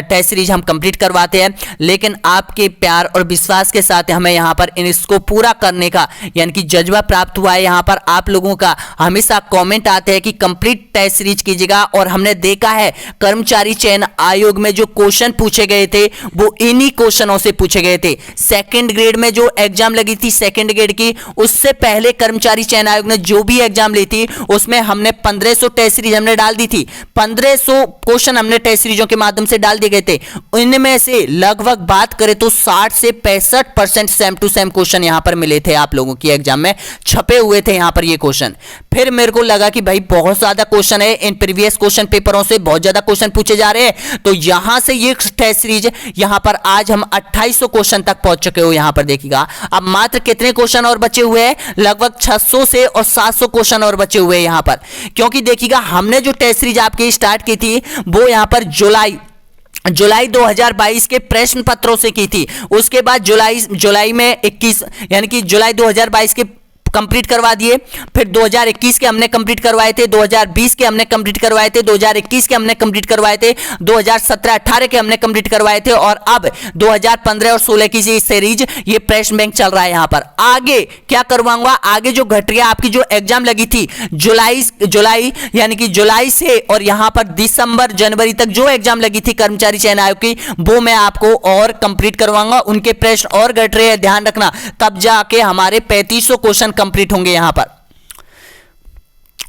टेस्ट सीरीज हम कंप्लीट करवाते हैं। लेकिन आपके प्यार और विश्वास के साथ हमें यहां पर इसको पूरा करने का यानी कि जज्बा प्राप्त हुआ है। यहां पर आप लोगों का हमेशा कॉमेंट आते हैं कि कंप्लीट टेस्ट सीरीज कीजिएगा और हमने देखा है कर्मचारी चयन आयोग में जो क्वेश्चन पूछे गए थे वो इन्हीं क्वेश्चनों से पूछे गए थे। सेकंड ग्रेड में जो एग्जाम लगी थी सेकंड ग्रेड की, उससे पहले कर्मचारी चयन आयोग ने जो भी एग्जाम ली थी उसमें हमने 1500 टेस्ट सीरीज हमने डाल दी थी। 1500 क्वेश्चन हमने टेस्ट सीरीजों के माध्यम से डाल दिए गए थे। इनमें से लगभग बात करें तो 60 से 65% सेम टू सेम क्वेश्चन यहां पर मिले थे आप लोगों की एग्जाम में, छपे हुए थे यहां पर ये क्वेश्चन। फिर मेरे को लगा कि भाई बहुत ज्यादा क्वेश्चन है, इन प्रीवियस क्वेश्चन पेपरों से बहुत ज्यादा क्वेश्चन पूछे जा रहे हैं, तो यहां से ये टेस्ट सीरीज यहां पर आज हम 2800 क्वेश्चन तक पहुंच चुके हो। यहां पर देखिएगा अब मात्र कितने क्वेश्चन और बचे हुए हैं, लगभग 600 से और 700 क्वेश्चन और बचे हुए हैं यहां पर। क्योंकि देखिएगा हमने जो टेस्ट सीरीज आपकी स्टार्ट की थी वो यहां पर जुलाई 2022 के प्रश्न पत्रों से की थी। उसके बाद जुलाई में 21 यानी कि जुलाई 2022 के कंप्लीट करवा दिए, फिर 2021 के हमने कंप्लीट करवाए थे, 2020 के हमने कंप्लीट करवाए थे, 2021 के हमने कंप्लीट करवाए थे, 2017-18 के हमने कंप्लीट करवाए थे और अब 2015 और 16 की सीरीज ये प्रश्न बैंक चल रहा है। यहां पर आगे क्या करवाऊंगा, आगे जो घट रहा आपकी जो एग्जाम लगी थी जुलाई यानी कि जुलाई से और यहां पर दिसंबर जनवरी तक जो एग्जाम लगी थी कर्मचारी चयन आयोग की, वो मैं आपको और कंप्लीट करवाऊंगा। उनके प्रश्न और घट रहे हैं, ध्यान रखना, तब जाके हमारे 3500 क्वेश्चन कंप्लीट होंगे यहां पर।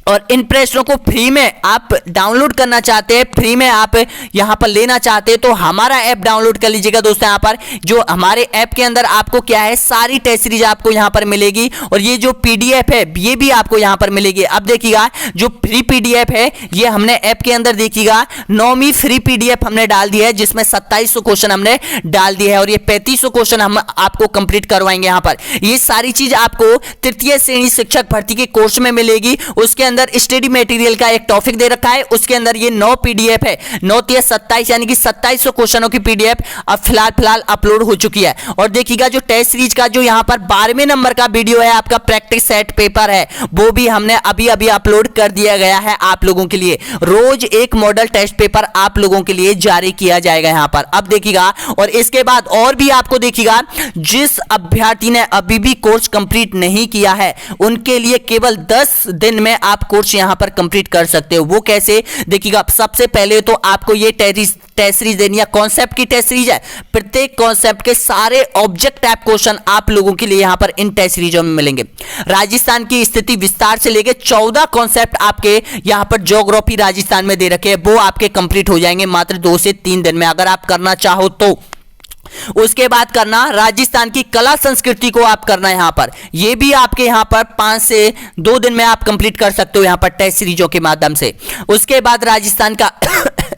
और इन प्रश्नों को फ्री में आप डाउनलोड करना चाहते हैं, फ्री में आप यहां पर लेना चाहते हैं तो हमारा ऐप डाउनलोड कर लीजिएगा दोस्तों। यहां पर जो हमारे ऐप के अंदर आपको क्या है, सारी टेस्ट सीरीज आपको यहां पर मिलेगी और ये जो पीडीएफ है ये भी आपको यहां पर मिलेगी। अब देखिएगा जो फ्री पीडीएफ है ये हमने ऐप के अंदर देखिएगा 9वीं फ्री पीडीएफ हमने डाल दी है, जिसमें 2700 क्वेश्चन हमने डाल दिए है और ये 3500 क्वेश्चन हम आपको कंप्लीट करवाएंगे। यहां पर ये सारी चीज आपको तृतीय श्रेणी शिक्षक भर्ती के कोर्स में मिलेगी। उसके अंदर स्टडी मटेरियल का एक टॉपिक दे रखा है, उसके अंदर ये 9 पीडीएफ है, 9 × 27 यानी कि 2700 क्वेश्चनों की पीडीएफ अब फिलहाल अपलोड हो चुकी है। और देखिएगा जो टेस्ट सीरीज का जो यहां पर 12वें नंबर का वीडियो है, आपका प्रैक्टिस सेट पेपर है, वो भी हमने अभी अपलोड कर दिया गया है आप लोगों के लिए। रोज एक मॉडल टेस्ट पेपर आप लोगों के लिए जारी किया जाएगा यहां पर। अब देखिएगा और इसके बाद और भी आपको देखिएगा, जिस अभ्यर्थी ने अभी भी कोर्स कंप्लीट नहीं किया है उनके लिए केवल 10 दिन में आप कोर्स यहां पर कंप्लीट कर सकते हो। वो कैसे, देखिएगा सबसे पहले तो आपको ये टेस्ट सीरीज देनी है, कॉन्सेप्ट की टेस्ट सीरीज है। प्रत्येक कॉन्सेप्ट के सारे ऑब्जेक्ट टाइप क्वेश्चन आप लोगों के लिए यहां पर इन टेस्ट सीरीजों में मिलेंगे। राजस्थान की स्थिति विस्तार से लेके 14 कॉन्सेप्ट आपके यहां पर ज्योग्राफी राजस्थान में दे रखे हैं, वो आपके कंप्लीट हो जाएंगे मात्र 2 से 3 दिन में, अगर आप करना चाहो तो। उसके बाद करना राजस्थान की कला संस्कृति को आप करना यहां पर, यह भी आपके यहां पर 5 से 2 दिन में आप कंप्लीट कर सकते हो यहां पर टेस्ट सीरीजों के माध्यम से। उसके बाद राजस्थान का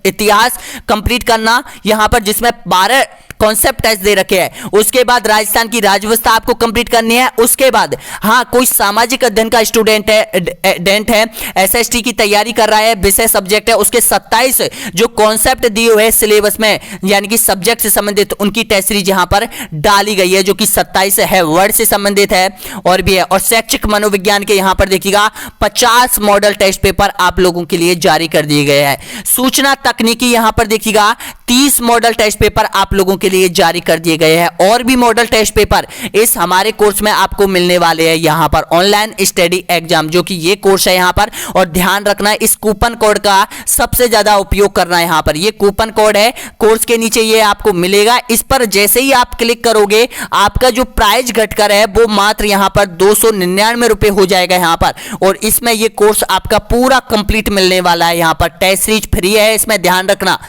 इतिहास कंप्लीट करना यहां पर, जिसमें 12 कॉन्सेप्ट टेस्ट दे रखे हैं। उसके बाद राजस्थान की राजव्यवस्था आपको कंप्लीट करनी है। उसके बाद हाँ, कोई सामाजिक अध्ययन का स्टूडेंट है, एसएसटी की तैयारी कर रहा है, विषय सब्जेक्ट है, उसके 27 जो कॉन्सेप्ट दिए हुए सिलेबस में यानी कि सब्जेक्ट से संबंधित उनकी टेस्ट सीरीज यहां पर डाली गई है, जो कि 27 है, वर्ड से संबंधित है और भी है। और शैक्षिक मनोविज्ञान के यहां पर देखिएगा 50 मॉडल टेस्ट पेपर आप लोगों के लिए जारी कर दिए गए हैं। सूचना तकनीकी यहां पर देखिएगा 30 मॉडल टेस्ट पेपर आप लोगों के लिए जारी कर दिए गए हैं। और भी मॉडल टेस्ट पेपर इस हमारे कोर्स में आपको मिलने वाले हैं यहां पर, ऑनलाइन स्टडी एग्जाम, जो कि ये कोर्स है यहां पर। और ध्यान रखना इस कूपन कोड का सबसे ज्यादा उपयोग करना है यहां पर। ये कूपन कोड है, कोर्स के नीचे ये आपको मिलेगा, इस पर जैसे ही आप क्लिक करोगे आपका जो प्राइस घटकर है वो मात्र यहां पर 299 रुपए हो जाएगा यहां पर। और इसमें ये कोर्स आपका पूरा कंप्लीट मिलने वाला है यहां पर। टेस्ट सीरीज फ्री है, इसमें ध्यान रखना।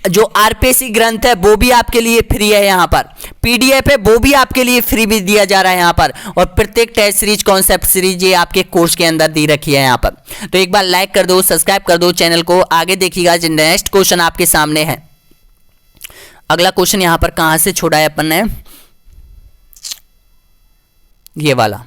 जो आरपीएससी ग्रंथ है वो भी आपके लिए फ्री है यहां पर, पीडीएफ है वो भी आपके लिए फ्री भी दिया जा रहा है यहां पर। और प्रत्येक टेस्ट सीरीज, कॉन्सेप्ट सीरीज ये आपके कोर्स के अंदर दी रखी है यहां पर। तो एक बार लाइक कर दो, सब्सक्राइब कर दो चैनल को। आगे देखिएगा जो नेक्स्ट क्वेश्चन आपके सामने है। अगला क्वेश्चन यहां पर कहां से छोड़ा है अपन ने, ये वाला,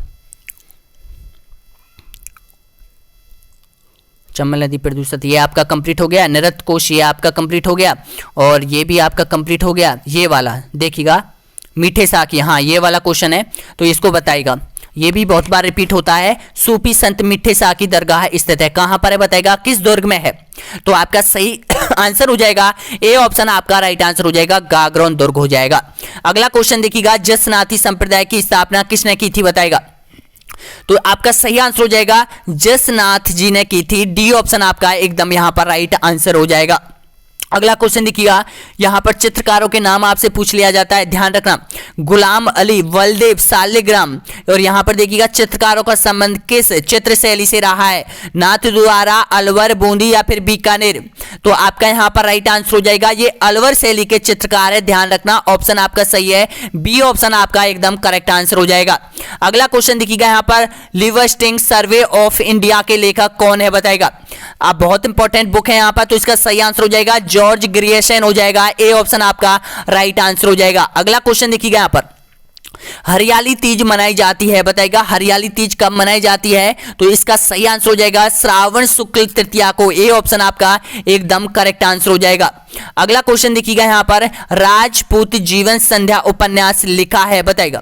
चम्बल नदी प्रदूषित, ये आपका कंप्लीट हो गया। नृत्य कोश ये आपका कंप्लीट हो गया और ये भी आपका कंप्लीट हो गया। ये वाला देखिएगा मीठे साकी, हाँ ये वाला क्वेश्चन है तो इसको बताएगा। ये भी बहुत बार रिपीट होता है। सूफी संत मीठे साकी दरगाह स्थित है, कहां पर है बताएगा, किस दुर्ग में है। तो आपका सही आंसर हो जाएगा ए ऑप्शन, आपका राइट आंसर हो जाएगा, गागरोन दुर्ग हो जाएगा। अगला क्वेश्चन देखिएगा, जसनाथी संप्रदाय की स्थापना किसने की थी बताएगा। तो आपका सही आंसर हो जाएगा जसनाथ जी ने की थी, डी ऑप्शन आपका एकदम यहां पर राइट आंसर हो जाएगा। अगला क्वेश्चन देखिएगा, यहां पर चित्रकारों के नाम आपसे पूछ लिया जाता है, ध्यान रखना, गुलाम अली, बलदेव, सालिग्राम। और यहां पर देखिएगा चित्रकारों का संबंध किस चित्र शैली से रहा है, नाथद्वारा, अलवर, बूंदी या फिर बीकानेर। तो आपका यहां पर राइट आंसर हो जाएगा ये अलवर शैली के चित्रकार है, ध्यान रखना, ऑप्शन आपका सही है, बी ऑप्शन आपका एकदम करेक्ट आंसर हो जाएगा। अगला क्वेश्चन देखिएगा, यहां पर लिविंगस्टन सर्वे ऑफ इंडिया के लेखक कौन है बताएगा। आप बहुत इंपॉर्टेंट बुक है यहां पर, तो इसका सही आंसर हो जाएगा जॉर्ज ग्रियर्सन हो जाएगा, ए ऑप्शन आपका राइट आंसर हो जाएगा। अगला क्वेश्चन देखिएगा, यहां पर हरियाली तीज मनाई जाती है बताएगा, हरियाली तीज कब मनाई जाती है। तो इसका सही आंसर हो जाएगा श्रावण शुक्ल तृतीया को, ए ऑप्शन आपका एकदम करेक्ट आंसर हो जाएगा। अगला क्वेश्चन देखिएगा, यहां पर राजपूत जीवन संध्या उपन्यास लिखा है बताएगा,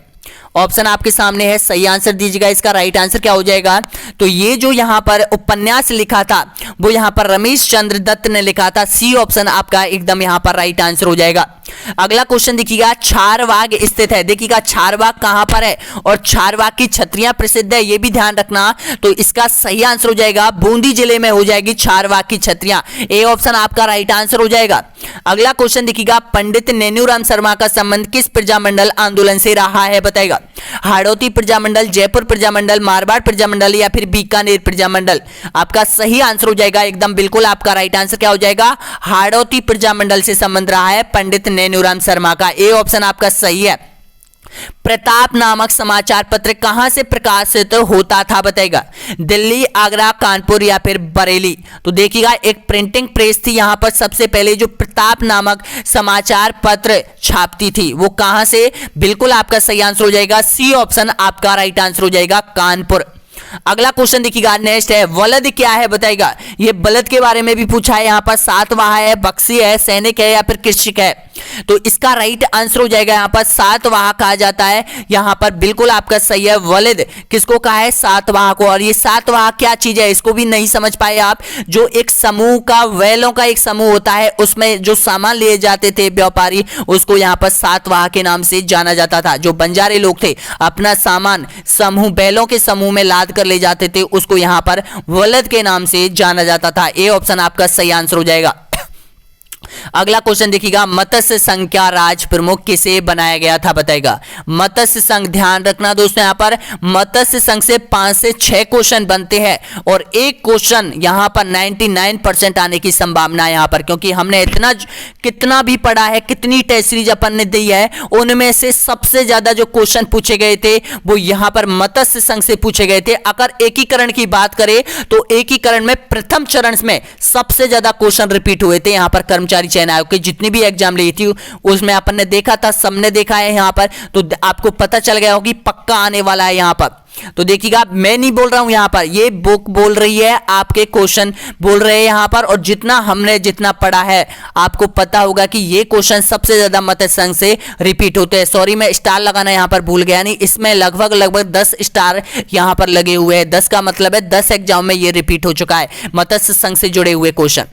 ऑप्शन आपके सामने है, सही आंसर दीजिएगा। इसका राइट आंसर क्या हो जाएगा? तो ये जो यहाँ पर उपन्यास लिखा था वो यहाँ पर रमेश चंद्र दत्त ने लिखा था। सी ऑप्शन आपका एकदम यहाँ पर राइट आंसर हो जाएगा। अगला क्वेश्चन देखिएगा, छारबाग स्थित है। देखिएगा छारबाग कहां पर है और छारबाग की छतरियां प्रसिद्ध है, ये भी ध्यान रखना। तो इसका सही आंसर हो जाएगा बूंदी जिले में हो जाएगी छारबाग की छतरियां। ए ऑप्शन आपका राइट आंसर हो जाएगा। अगला क्वेश्चन देखिएगा, पंडित नेनूराम शर्मा का संबंध किस प्रजामंडल आंदोलन से रहा है? बताएगा हाड़ौती प्रजामंडल, जयपुर प्रजामंडल, मारवाड़ प्रजामंडल या फिर बीकानेर प्रजामंडल। आपका सही आंसर हो जाएगा एकदम बिल्कुल आपका राइट आंसर क्या हो जाएगा? हाड़ौती प्रजामंडल से संबंध रहा है पंडित नेनूराम शर्मा का। ए ऑप्शन आपका सही है। प्रताप नामक समाचार पत्र कहां से प्रकाशित होता था? बताएगा दिल्ली, आगरा, कानपुर या फिर बरेली। तो देखिएगा एक प्रिंटिंग प्रेस थी यहां पर सबसे पहले जो प्रताप नामक समाचार पत्र छापती थी, वो कहां से? बिल्कुल आपका सही आंसर हो जाएगा। सी ऑप्शन आपका राइट आंसर हो जाएगा, कानपुर। अगला क्वेश्चन देखिएगा, नेक्स्ट है वलद क्या है? बताएगा ये बलद के बारे में भी पूछा है यहाँ पर। सातवाह है, बक्सी है, सैनिक है या फिर कृषक है? तो इसका राइट आंसर हो जाएगा यहाँ पर सातवाह कहा जाता है। यहाँ पर बिल्कुल आपका सही है। वलद किसको कहा है? सातवाह को। और ये सातवाह क्या चीज है इसको भी नहीं समझ पाए आप। जो एक समूह का, बैलों का एक समूह होता है, उसमें जो सामान लिए जाते थे व्यापारी, उसको यहाँ पर सातवाह के नाम से जाना जाता था। जो बंजारे लोग थे अपना सामान समूह, बैलों के समूह में लाद कर ले जाते थे, उसको यहाँ पर वलद के नाम से जाना जाता था। ए ऑप्शन आपका सही आंसर हो जाएगा। अगला क्वेश्चन देखिएगा, मत्स्य संघ का राज प्रमुख किसे बनाया गया था? बताएगा मत्स्य संघ। ध्यान रखना दोस्तों, यहाँ पर मत्स्य संघ से 5 से 6 क्वेश्चन बनते हैं और एक क्वेश्चन यहाँ पर 99% आने की संभावना है यहाँ पर, क्योंकि हमने इतना कितना भी पढ़ा है, कितनी टेस्ट सीरीज अपन ने दी है, उनमें से सबसे ज्यादा जो क्वेश्चन पूछे गए थे वो यहाँ पर मत्स्य संघ से पूछे गए थे। अगर एकीकरण की बात करें तो एकीकरण में प्रथम चरण में सबसे ज्यादा क्वेश्चन रिपीट हुए थे यहाँ पर। कर्मचारी चयन आयोग की जितनी भी एग्जाम ली थी उसमें अपन ने देखा था, सबने देखा है यहाँ पर, तो आपको पता चल गया होगा कि पक्का आने वाला है यहाँ पर। तो देखिएगा मैं नहीं बोल रहा हूं यहाँ पर, ये बुक बोल रही है, आपके क्वेश्चन बोल रहे हैं यहाँ पर। और जितना पढ़ा है आपको पता होगा कि ये क्वेश्चन सबसे ज्यादा मत्स्य संघ से रिपीट होते हैं। सॉरी मैं स्टार लगाना यहाँ पर भूल गया, नहीं इसमें लगभग 10 स्टार यहाँ पर लगे हुए हैं। 10 का मतलब है 10 एग्जाम में ये रिपीट हो चुका है मत्स्य संघ से जुड़े हुए क्वेश्चन।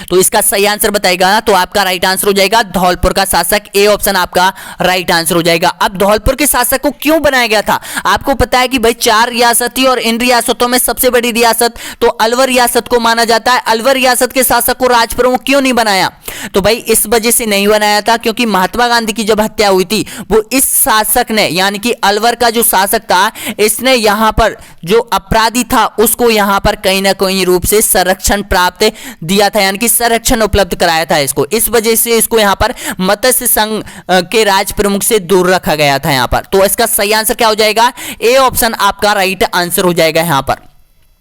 तो इसका सही आंसर बताएगा ना, तो आपका राइट आंसर हो जाएगा धौलपुर का शासक। ए ऑप्शन आपका राइट आंसर हो जाएगा। अब धौलपुर के शासक को क्यों बनाया गया था? आपको पता है कि भाई 4 रियासत थी और इन रियासतों में सबसे बड़ी रियासत तो अलवर रियासत को माना जाता है। अलवर रियासत के शासक को राज प्रमुख क्यों नहीं बनाया? तो भाई इस वजह से नहीं बनाया था क्योंकि महात्मा गांधी की जब हत्या हुई थी वो इस शासक ने, यानी कि अलवर का जो शासक था, इसने यहां पर जो अपराधी था उसको यहां पर कहीं ना कहीं रूप से संरक्षण प्राप्त दिया था, यानी कि संरक्षण उपलब्ध कराया था इसको। इस वजह से इसको यहां पर मत्स्य संघ के राज प्रमुख से दूर रखा गया था यहां पर। तो इसका सही आंसर क्या हो जाएगा? ए ऑप्शन आपका राइट आंसर हो जाएगा यहां पर,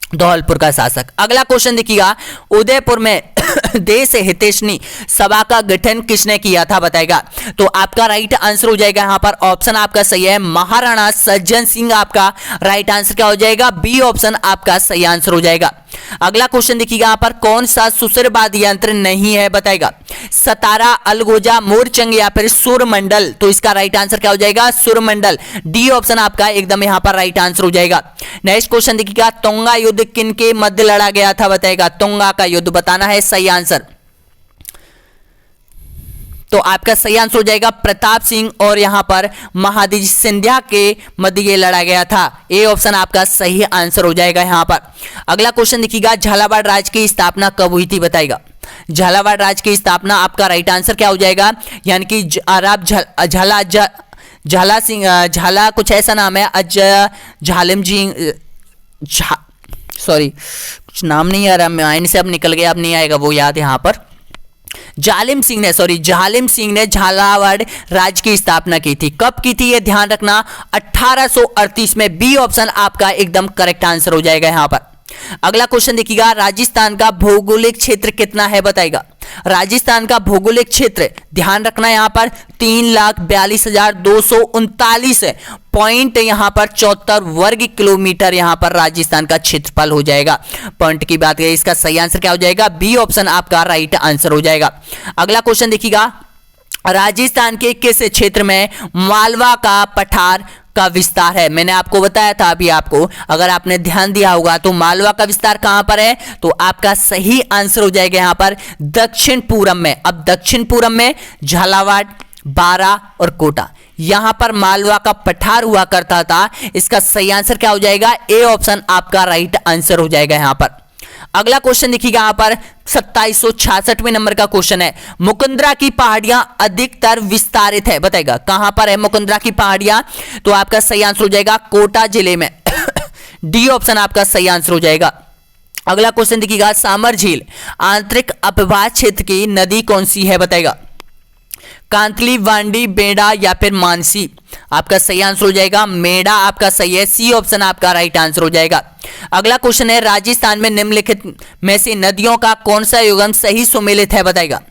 धौलपुर का शासक। अगला क्वेश्चन देखिएगा, उदयपुर में देश हितैषणी सभा का गठन किसने किया था? बताएगा तो आपका राइट आंसर हो जाएगा यहां पर, ऑप्शन आपका सही है महाराणा सज्जन सिंह। आपका राइट आंसर क्या हो जाएगा? बी ऑप्शन आपका सही आंसर हो जाएगा। अगला क्वेश्चन देखिएगा, यहाँ पर कौन सा सुसरवाद यंत्र नहीं है? बताएगा सतारा, अलगोजा, मोरचंग या फिर सुरमंडल। तो इसका राइट आंसर क्या हो जाएगा? सुरमंडल। डी ऑप्शन आपका एकदम यहाँ पर राइट आंसर हो जाएगा। नेक्स्ट क्वेश्चन देखिएगा, तोंगा युद्ध किन के मध्य लड़ा गया था? बताएगा तोंगा का युद्ध बताना है सही आंसर। तो आपका सही आंसर हो जाएगा प्रताप सिंह और यहां पर महादजी सिंधिया के मध्य ये लड़ा गया था। ए ऑप्शन आपका सही आंसर हो जाएगा यहां पर। अगला क्वेश्चन देखिएगा, झालावाड़ राज्य की स्थापना कब हुई थी? बताएगा झालावाड़ राज्य की स्थापना। आपका राइट आंसर क्या हो जाएगा? यानी कि झाला कुछ ऐसा नाम है, झालिम जी, सॉरी कुछ नाम नहीं आ रहा, माइंड से अब निकल गया, अब नहीं आएगा वो याद यहाँ पर। जालिम सिंह ने झालावाड़ राज्य की स्थापना की थी। कब की थी ये ध्यान रखना? 1838 में। बी ऑप्शन आपका एकदम करेक्ट आंसर हो जाएगा यहां पर। अगला क्वेश्चन देखिएगा, राजस्थान का भौगोलिक क्षेत्र कितना है? बताएगा राजस्थान का भौगोलिक क्षेत्र ध्यान रखना यहां पर 3,42,239 पॉइंट यहां पर 74 वर्ग किलोमीटर यहां पर राजस्थान का क्षेत्रफल हो जाएगा। पॉइंट की बात करें, इसका सही आंसर क्या हो जाएगा? बी ऑप्शन आपका राइट आंसर हो जाएगा। अगला क्वेश्चन देखिएगा, राजस्थान के किस क्षेत्र में मालवा का पठार का विस्तार है। मैंने आपको बताया था अभी आपको, अगर आपने ध्यान दिया होगा तो मालवा का विस्तार कहां पर है, तो आपका सही आंसर हो जाएगा यहां पर दक्षिण पूरब में। अब दक्षिण पूरब में झालावाड़, बारा और कोटा, यहां पर मालवा का पठार हुआ करता था। इसका सही आंसर क्या हो जाएगा, ए ऑप्शन आपका राइट आंसर हो जाएगा यहां पर। अगला क्वेश्चन देखिएगा यहां पर 2766वें नंबर का क्वेश्चन है, मुकुंदरा की पहाड़ियां अधिकतर विस्तारित है, बताएगा कहां पर है मुकुंदरा की पहाड़ियां, तो आपका सही आंसर हो जाएगा कोटा जिले में। डी ऑप्शन आपका सही आंसर हो जाएगा। अगला क्वेश्चन देखिएगा, सामर झील आंतरिक अपवाह क्षेत्र की नदी कौन सी है, बताएगा कांतली, वांडी, बेड़ा या फिर मानसी। आपका सही आंसर हो जाएगा मेड़ा आपका सही है, सी ऑप्शन आपका राइट आंसर हो जाएगा। अगला क्वेश्चन है, राजस्थान में निम्नलिखित में से नदियों का कौन सा युगम सही सुमेलित है, बताएगा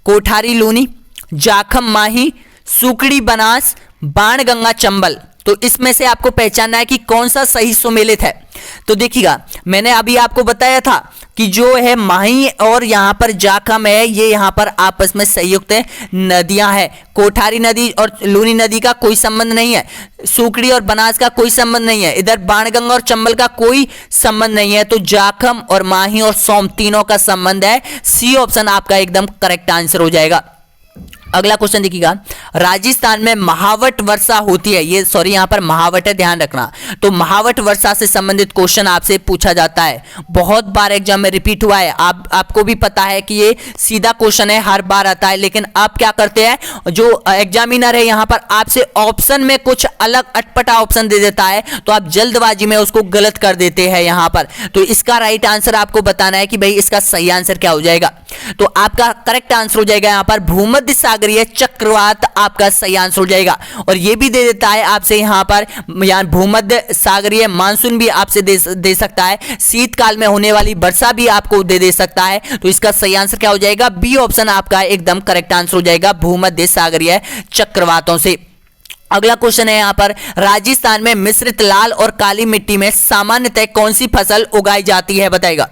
कोठारी लूनी, जाखम माही, सुकड़ी बनास, बाण गंगा चंबल। तो इसमें से आपको पहचानना है कि कौन सा सही सुमेलित है। तो देखिएगा मैंने अभी आपको बताया था कि जो है माही और यहां पर जाखम है, ये यहां पर आपस में संयुक्त नदियां हैं। कोठारी नदी और लूनी नदी का कोई संबंध नहीं है, सुकड़ी और बनास का कोई संबंध नहीं है, इधर बाणगंगा और चंबल का कोई संबंध नहीं है। तो जाखम और माही और सोम तीनों का संबंध है, सी ऑप्शन आपका एकदम करेक्ट आंसर हो जाएगा। अगला क्वेश्चन देखिएगा, राजस्थान में महावट वर्षा होती है, ये सॉरी यहां पर महावट है, ध्यान रखना। तो महावट वर्षा से संबंधित क्वेश्चन आपसे पूछा जाता है, बहुत बार एग्जाम में रिपीट हुआ है। आपको भी पता है कि ये सीधा क्वेश्चन है, हर बार आता है, लेकिन आप क्या करते हैं, जो एग्जामिनर है यहां पर आपसे ऑप्शन में कुछ अलग अटपटा ऑप्शन दे देता है, तो आप जल्दबाजी में उसको गलत कर देते हैं यहां पर। तो इसका राइट आंसर आपको बताना है कि भाई इसका सही आंसर क्या हो जाएगा। तो आपका करेक्ट आंसर हो जाएगा यहां पर भूमध्य सागरीय चक्रवात आपका सही आंसर हो जाएगा। और यह भी दे देता है आपसे यहां पर भूमध्य सागरीय मानसून भी आपसे दे सकता है, शीतकाल में होने वाली वर्षा भी आपको दे सकता है। तो इसका सही आंसर क्या हो जाएगा, बी ऑप्शन आपका एकदम करेक्ट आंसर हो जाएगा, भूमध्य सागरीय चक्रवातों से। अगला क्वेश्चन है यहां पर, राजस्थान में मिश्रित लाल और काली मिट्टी में सामान्यतः कौन सी फसल उगाई जाती है, बताएगा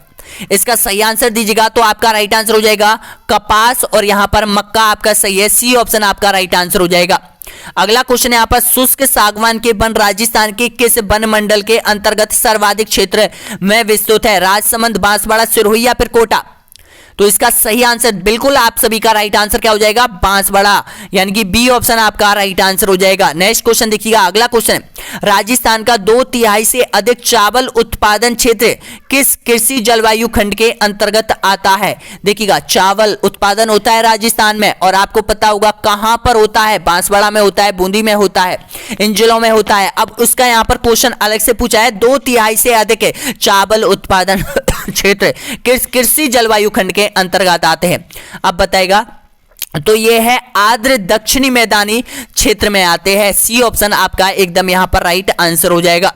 इसका सही आंसर दीजिएगा। तो आपका राइट आंसर हो जाएगा कपास और यहां पर मक्का आपका सही है, सी ऑप्शन आपका राइट आंसर हो जाएगा। अगला क्वेश्चन है यहां पर, शुष्क सागवान के वन राजस्थान के किस वन मंडल के अंतर्गत सर्वाधिक क्षेत्र में विस्तृत है, राजसमंद, बांसवाड़ा, सिरोही या फिर कोटा। तो इसका सही आंसर बिल्कुल आप सभी का राइट आंसर क्या हो जाएगा, बांसवाड़ा, यानी कि बी ऑप्शन आपका राइट आंसर हो जाएगा। नेक्स्ट क्वेश्चन देखिएगा, अगला क्वेश्चन है, राजस्थान का 2/3 से अधिक चावल उत्पादन क्षेत्र किस कृषि जलवायु खंड के अंतर्गत आता है। देखिएगा चावल उत्पादन होता है राजस्थान में, और आपको पता होगा कहां पर होता है, बांसवाड़ा में होता है, बूंदी में होता है, इन जिलों में होता है। अब उसका यहां पर क्वेश्चन अलग से पूछा है, 2/3 से अधिक चावल उत्पादन क्षेत्र किस कृषि जलवायु खंड के अंतर्गत आते हैं। अब बताएगा, तो ये है आर्द्र दक्षिणी मैदानी क्षेत्र में आते हैं, सी ऑप्शन आपका एकदम यहां पर राइट आंसर हो जाएगा।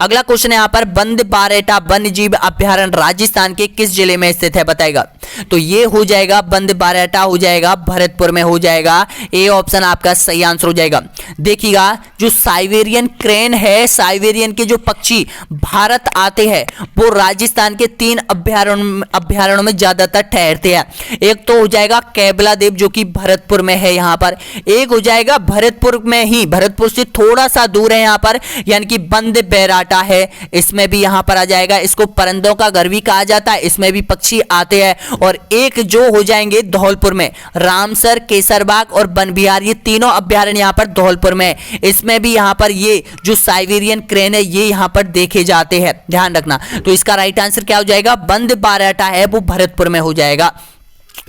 अगला क्वेश्चन यहां पर, बंद बारेटा वन्य जीव अभ्यारण्य राजस्थान के किस जिले में स्थित है, बताएगा। तो ये हो जाएगा बंद बारेटा हो जाएगा भरतपुर में हो जाएगा, ए ऑप्शन आपका सही आंसर हो जाएगा। देखिएगा जो साइबेरियन क्रेन है, साइबेरियन के जो पक्षी भारत आते हैं वो राजस्थान के 3 अभ्यारण्यों में ज्यादातर ठहरते हैं। एक तो हो जाएगा कैबला देव जो कि भरतपुर में है यहां पर, एक हो जाएगा भरतपुर में ही, भरतपुर से थोड़ा सा दूर है यहां पर, यानी कि बंद बैराटा है, इसमें भी यहां पर आ जाएगा। इसको परिंदों का घर भी कहा जाता है, इसमें भी पक्षी आते हैं। और एक जो हो जाएंगे धौलपुर में, रामसर, केसरबाग और बनबिहार, ये तीनों अभ्यारण्य यहां पर धौलपुर में, इसमें भी यहां पर ये जो साइबेरियन क्रेन है ये यहां पर देखे जाते हैं, ध्यान रखना। तो इसका राइट आंसर क्या हो जाएगा, बंद बाराटा है वो भरतपुर में हो जाएगा।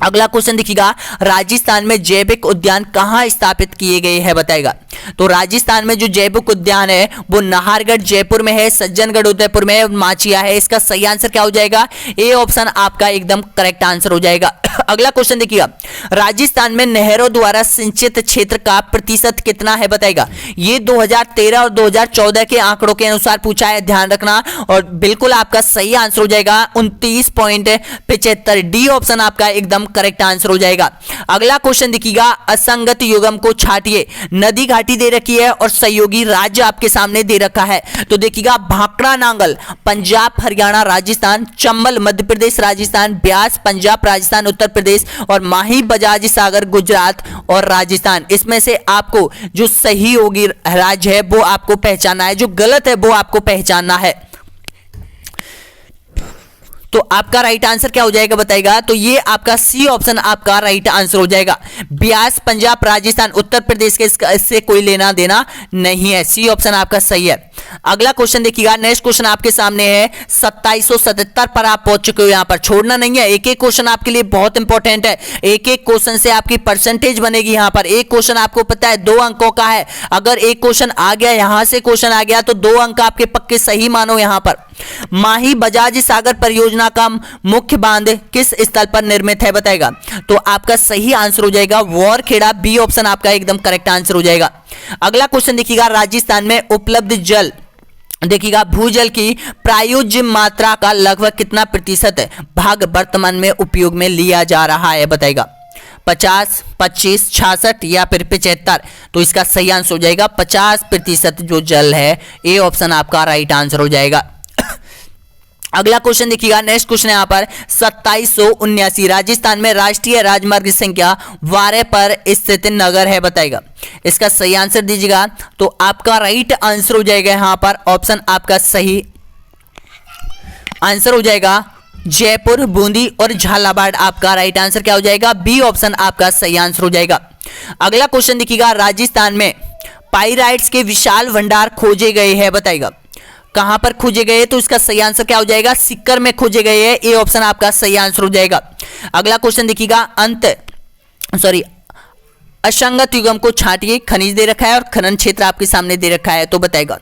अगला क्वेश्चन देखिएगा, राजस्थान में जैविक उद्यान कहां स्थापित किए गए हैं, बताएगा। तो राजस्थान में जो जैविक उद्यान है वो नाहरगढ़ जयपुर में है, सज्जनगढ़ उदयपुर में, माचिया है। इसका सही आंसर क्या हो जाएगा, ए ऑप्शन आपका एकदम करेक्ट आंसर हो जाएगा। अगला क्वेश्चन देखिएगा, राजस्थान में नहरों द्वारा सिंचित क्षेत्र का प्रतिशत कितना है, बताएगा। ये 2013 और 2014 के आंकड़ों के अनुसार पूछा है, ध्यान रखना। और बिल्कुल आपका सही आंसर हो जाएगा 29.75, डी ऑप्शन आपका एकदम करेक्ट आंसर हो जाएगा। अगला क्वेश्चन देखिएगा, असंगत युग्म को छाटिए। नदी घाटी दे रखी है और सहयोगी राज्य आपके सामने दे रखा है। तो देखिएगा, भाखड़ा नांगल पंजाब हरियाणा राजस्थान, चंबल मध्य प्रदेश राजस्थान, ब्यास पंजाब राजस्थान उत्तर प्रदेश और माही बजाज सागर गुजरात और राजस्थान। इसमें से आपको जो सही होगी राज्य है वो आपको पहचानना है, जो गलत है वो आपको पहचानना है। तो आपका राइट आंसर क्या हो जाएगा बताएगा, तो ये आपका सी ऑप्शन आपका राइट आंसर हो जाएगा। ब्यास पंजाब राजस्थान उत्तर प्रदेश के इससे कोई लेना देना नहीं है, सी ऑप्शन आपका सही है। अगला क्वेश्चन देखिएगा, नेक्स्ट क्वेश्चन आपके सामने है 2777 पर आप पहुंच चुके हो। यहां पर छोड़ना नहीं है, एक एक क्वेश्चन आपके लिए बहुत इंपॉर्टेंट है। एक एक क्वेश्चन से आपकी परसेंटेज बनेगी। यहां पर एक क्वेश्चन आपको पता है 2 अंकों का है, अगर एक क्वेश्चन आ गया, यहां से क्वेश्चन आ गया तो 2 अंक आपके पक्के सही मानो। यहां पर माही बजाज सागर परियोजना का मुख्य बांध किस स्थल पर निर्मित है बताएगा, तो आपका सही आंसर हो जाएगा वॉरखेड़ा, बी ऑप्शन आपका एकदम करेक्ट आंसर हो जाएगा। अगला क्वेश्चन देखिएगा, राजस्थान में उपलब्ध जल देखिएगा भूजल की प्रायोज्य मात्रा का लगभग कितना प्रतिशत भाग वर्तमान में उपयोग में लिया जा रहा है बताएगा, 50, 25, 66 या फिर 75। तो इसका सही आंसर हो जाएगा 50% जो जल है, ए ऑप्शन आपका राइट आंसर हो जाएगा। अगला क्वेश्चन देखिएगा, नेक्स्ट क्वेश्चन यहां पर 2779 राजस्थान में राष्ट्रीय राजमार्ग संख्या 12 पर स्थित नगर है बताएगा, इसका सही आंसर दीजिएगा। तो आपका राइट आंसर हो जाएगा यहां पर ऑप्शन आपका सही आंसर हो जाएगा जयपुर, बूंदी और झालावाड़। आपका राइट आंसर क्या हो जाएगा, बी ऑप्शन आपका सही आंसर हो जाएगा। अगला क्वेश्चन देखिएगा, राजस्थान में पाइराइट्स के विशाल भंडार खोजे गए हैं बताएगा, कहां पर खोजे गए, तो इसका सही आंसर क्या हो जाएगा, सीकर में खोजे गए हैं, ए ऑप्शन आपका सही आंसर हो जाएगा। अगला क्वेश्चन देखिएगा, असंगत युग्म को छाटिए। खनिज दे रखा है और खनन क्षेत्र आपके सामने दे रखा है, तो बताएगा।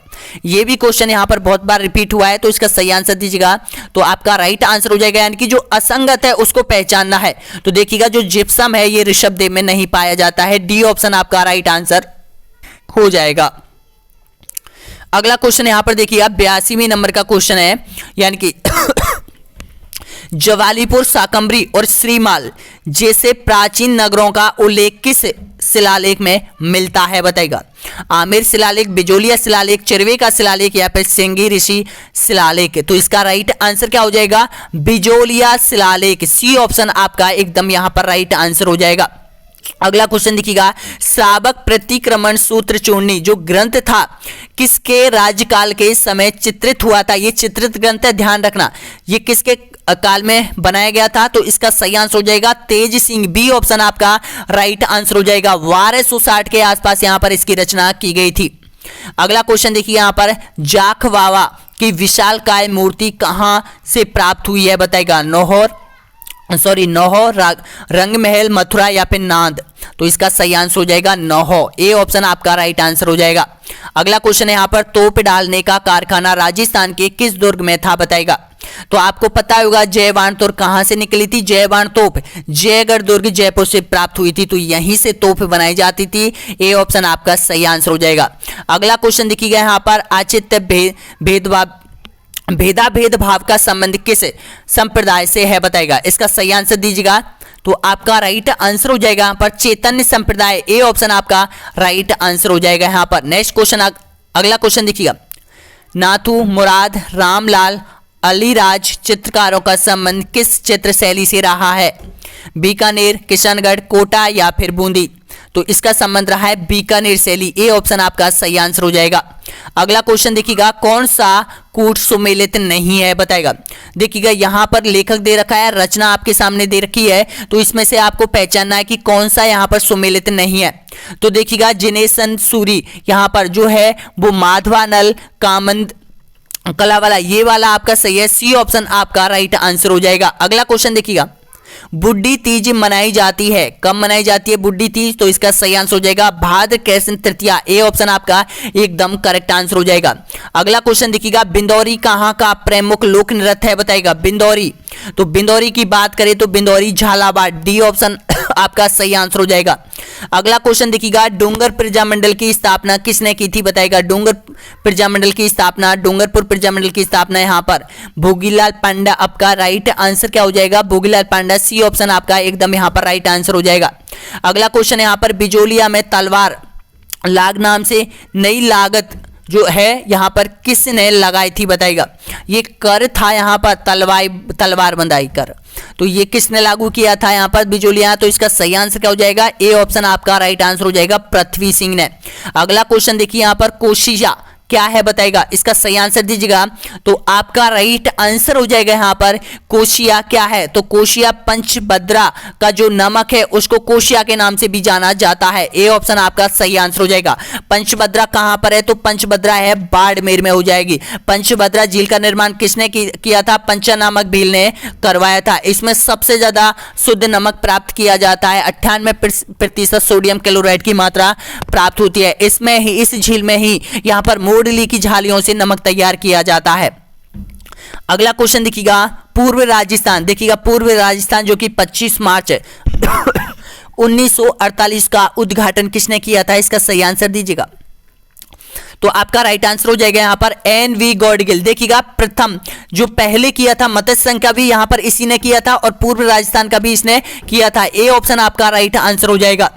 ये भी क्वेश्चन यहां पर बहुत बार रिपीट हुआ है, तो इसका सही आंसर दीजिएगा। तो आपका राइट आंसर हो जाएगा, यानी कि जो असंगत है उसको पहचानना है। तो देखिएगा, जो जिप्सम है ये ऋषभदेव में नहीं पाया जाता है, डी ऑप्शन आपका राइट आंसर हो जाएगा। अगला क्वेश्चन यहां पर देखिएगा, 82वें नंबर का क्वेश्चन है, यानी कि जवालीपुर, साकंबरी और श्रीमाल जैसे प्राचीन नगरों का उल्लेख किस शिलालेख में मिलता है बताएगा, आमेर शिलालेख, बिजोलिया शिलालेख, चिरवे का शिलालेख या फिर सिंगी ऋषि शिलालेख। तो इसका राइट आंसर क्या हो जाएगा, बिजोलिया शिलालेख, सी ऑप्शन आपका एकदम यहां पर राइट आंसर हो जाएगा। अगला क्वेश्चन देखिएगा, श्रावक प्रतिक्रमण सूत्र चूर्णी जो ग्रंथ था किसके राज्यकाल के समय चित्रित हुआ था, ये चित्रित ग्रंथ है, ध्यान रखना, ये किसके काल में बनाया गया था, तो इसका सही आंसर हो जाएगा तेज सिंह, बी ऑप्शन आपका राइट आंसर हो जाएगा। 1260 के आसपास यहां पर इसकी रचना की गई थी। अगला क्वेश्चन देखिए, यहां पर जाख बाबा की विशालकाय मूर्ति कहां से प्राप्त हुई है बताएगा, नौहो, रंगमहल, मथुरा या फिर नांद। तो इसका सही आंसर हो जाएगा नौहो, ए ऑप्शन आपका राइट आंसर हो जाएगा। अगला क्वेश्चन है यहां पर, तोप डालने का कारखाना राजस्थान के किस दुर्ग में था बताएगा, तो आपको पता होगा जयवान तोप कहां से निकली थी, जयवान तोप जयगढ़ दुर्ग जयपुर से प्राप्त हुई थी, तो यहीं से तोप बनाई जाती थी, ए ऑप्शन आपका सही आंसर हो जाएगा। अगला क्वेश्चन देखिएगा, यहां पर आचित्य भेदाभेद का संबंध किस संप्रदाय से है बताएगा, इसका सही आंसर दीजिएगा। तो आपका राइट आंसर हो जाएगा यहां पर चैतन्य संप्रदाय, ए ऑप्शन आपका राइट आंसर हो जाएगा यहां पर। नेक्स्ट क्वेश्चन, अगला क्वेश्चन देखिएगा, नाथू, मुराद, रामलाल, अलीराज चित्रकारों का संबंध किस चित्र शैली से रहा है, बीकानेर, किशनगढ़, कोटा या फिर बूंदी। तो इसका संबंध रहा है बीकानेर शैली, ए ऑप्शन आपका सही आंसर हो जाएगा। अगला क्वेश्चन देखिएगा, कौन सा कूट सुमेलित नहीं है बताएगा, देखिएगा यहां पर लेखक दे रखा है, रचना आपके सामने दे रखी है, तो इसमें से आपको पहचानना है कि कौन सा यहां पर सुमेलित नहीं है। तो देखिएगा, जिनेशन सूरी यहां पर जो है वो माधवानल, कामंद, कला वाला, ये वाला आपका सही है, सी ऑप्शन आपका राइट आंसर हो जाएगा। अगला क्वेश्चन देखिएगा, बुड्ढी तीज मनाई जाती है, कब मनाई जाती है बुड्ढी तीज, तो इसका सही आंसर हो जाएगा भाद्र कृष्ण तृतीया, ए ऑप्शन आपका एकदम करेक्ट आंसर हो जाएगा। अगला क्वेश्चन देखिएगा, बिंदौरी कहां का प्रमुख लोक नृत्य है बताएगा, बिंदौरी, तो बिंदौरी की बात करें तो बिंदौरी झालावाड़, डी ऑप्शन आपका सही आंसर हो जाएगा। अगला क्वेश्चन देखिएगा, डूंगर प्रजामंडल की स्थापना किसने की थी बताएगा। डूंगर प्रजामंडल की स्थापना, डूंगरपुर प्रजामंडल की स्थापना यहाँ पर भोगीलाल पांडा। आपका राइट आंसर क्या हो जाएगा, भोगीलाल पांडा। सी ऑप्शन आपका एकदम यहाँ पर राइट आंसर हो जाएगा। अगला क्वेश्चन यहाँ पर, बिजोलिया में तलवार लाग नाम से नई लागत जो है यहाँ पर किसने लगाई थी बताएगा। ये कर था यहाँ पर तलवार बंदाई कर, तो ये किसने लागू किया था यहाँ पर बिजोलिया। तो इसका सही आंसर क्या हो जाएगा, ए ऑप्शन आपका राइट आंसर हो जाएगा, पृथ्वी सिंह ने। अगला क्वेश्चन देखिए यहाँ पर, कोशिया क्या है बताएगा। इसका सही आंसर दीजिएगा, तो आपका राइट आंसर हो जाएगा यहाँ पर कोशिया क्या है। तो कोशिया पंचभद्रा का जो नमक है उसको कोशिया के नाम से भी जाना जाता है। ए ऑप्शन आपका सही आंसर हो जाएगा। पंचभद्रा कहां पर है, तो पंचभद्रा है बाड़मेर में हो जाएगी। पंचभद्रा झील का निर्माण किसने किया था, पंचा नामक भील ने करवाया था। इसमें सबसे ज्यादा शुद्ध नमक प्राप्त किया जाता है, 98% सोडियम क्लोराइड की मात्रा प्राप्त होती है। इसमें ही, इस झील में ही यहाँ पर मोडली की झालियों से नमक तैयार किया जाता है। अगला क्वेश्चन देखिएगा, पूर्व राजस्थान देखिएगा, पूर्व राजस्थान जो कि 25 मार्च 1948 का उद्घाटन किसने किया था। इसका सही आंसर दीजिएगा, तो आपका राइट आंसर हो जाएगा यहाँ पर एन.वी. गॉडगिल। देखिएगा, प्रथम जो पहले किया था मत्स्य संघ का भी यहाँ पर इसी ने किया था और पूर्व राजस्थान का भी इसने किया था। ए ऑप्शन आपका राइट आंसर हो जाएगा।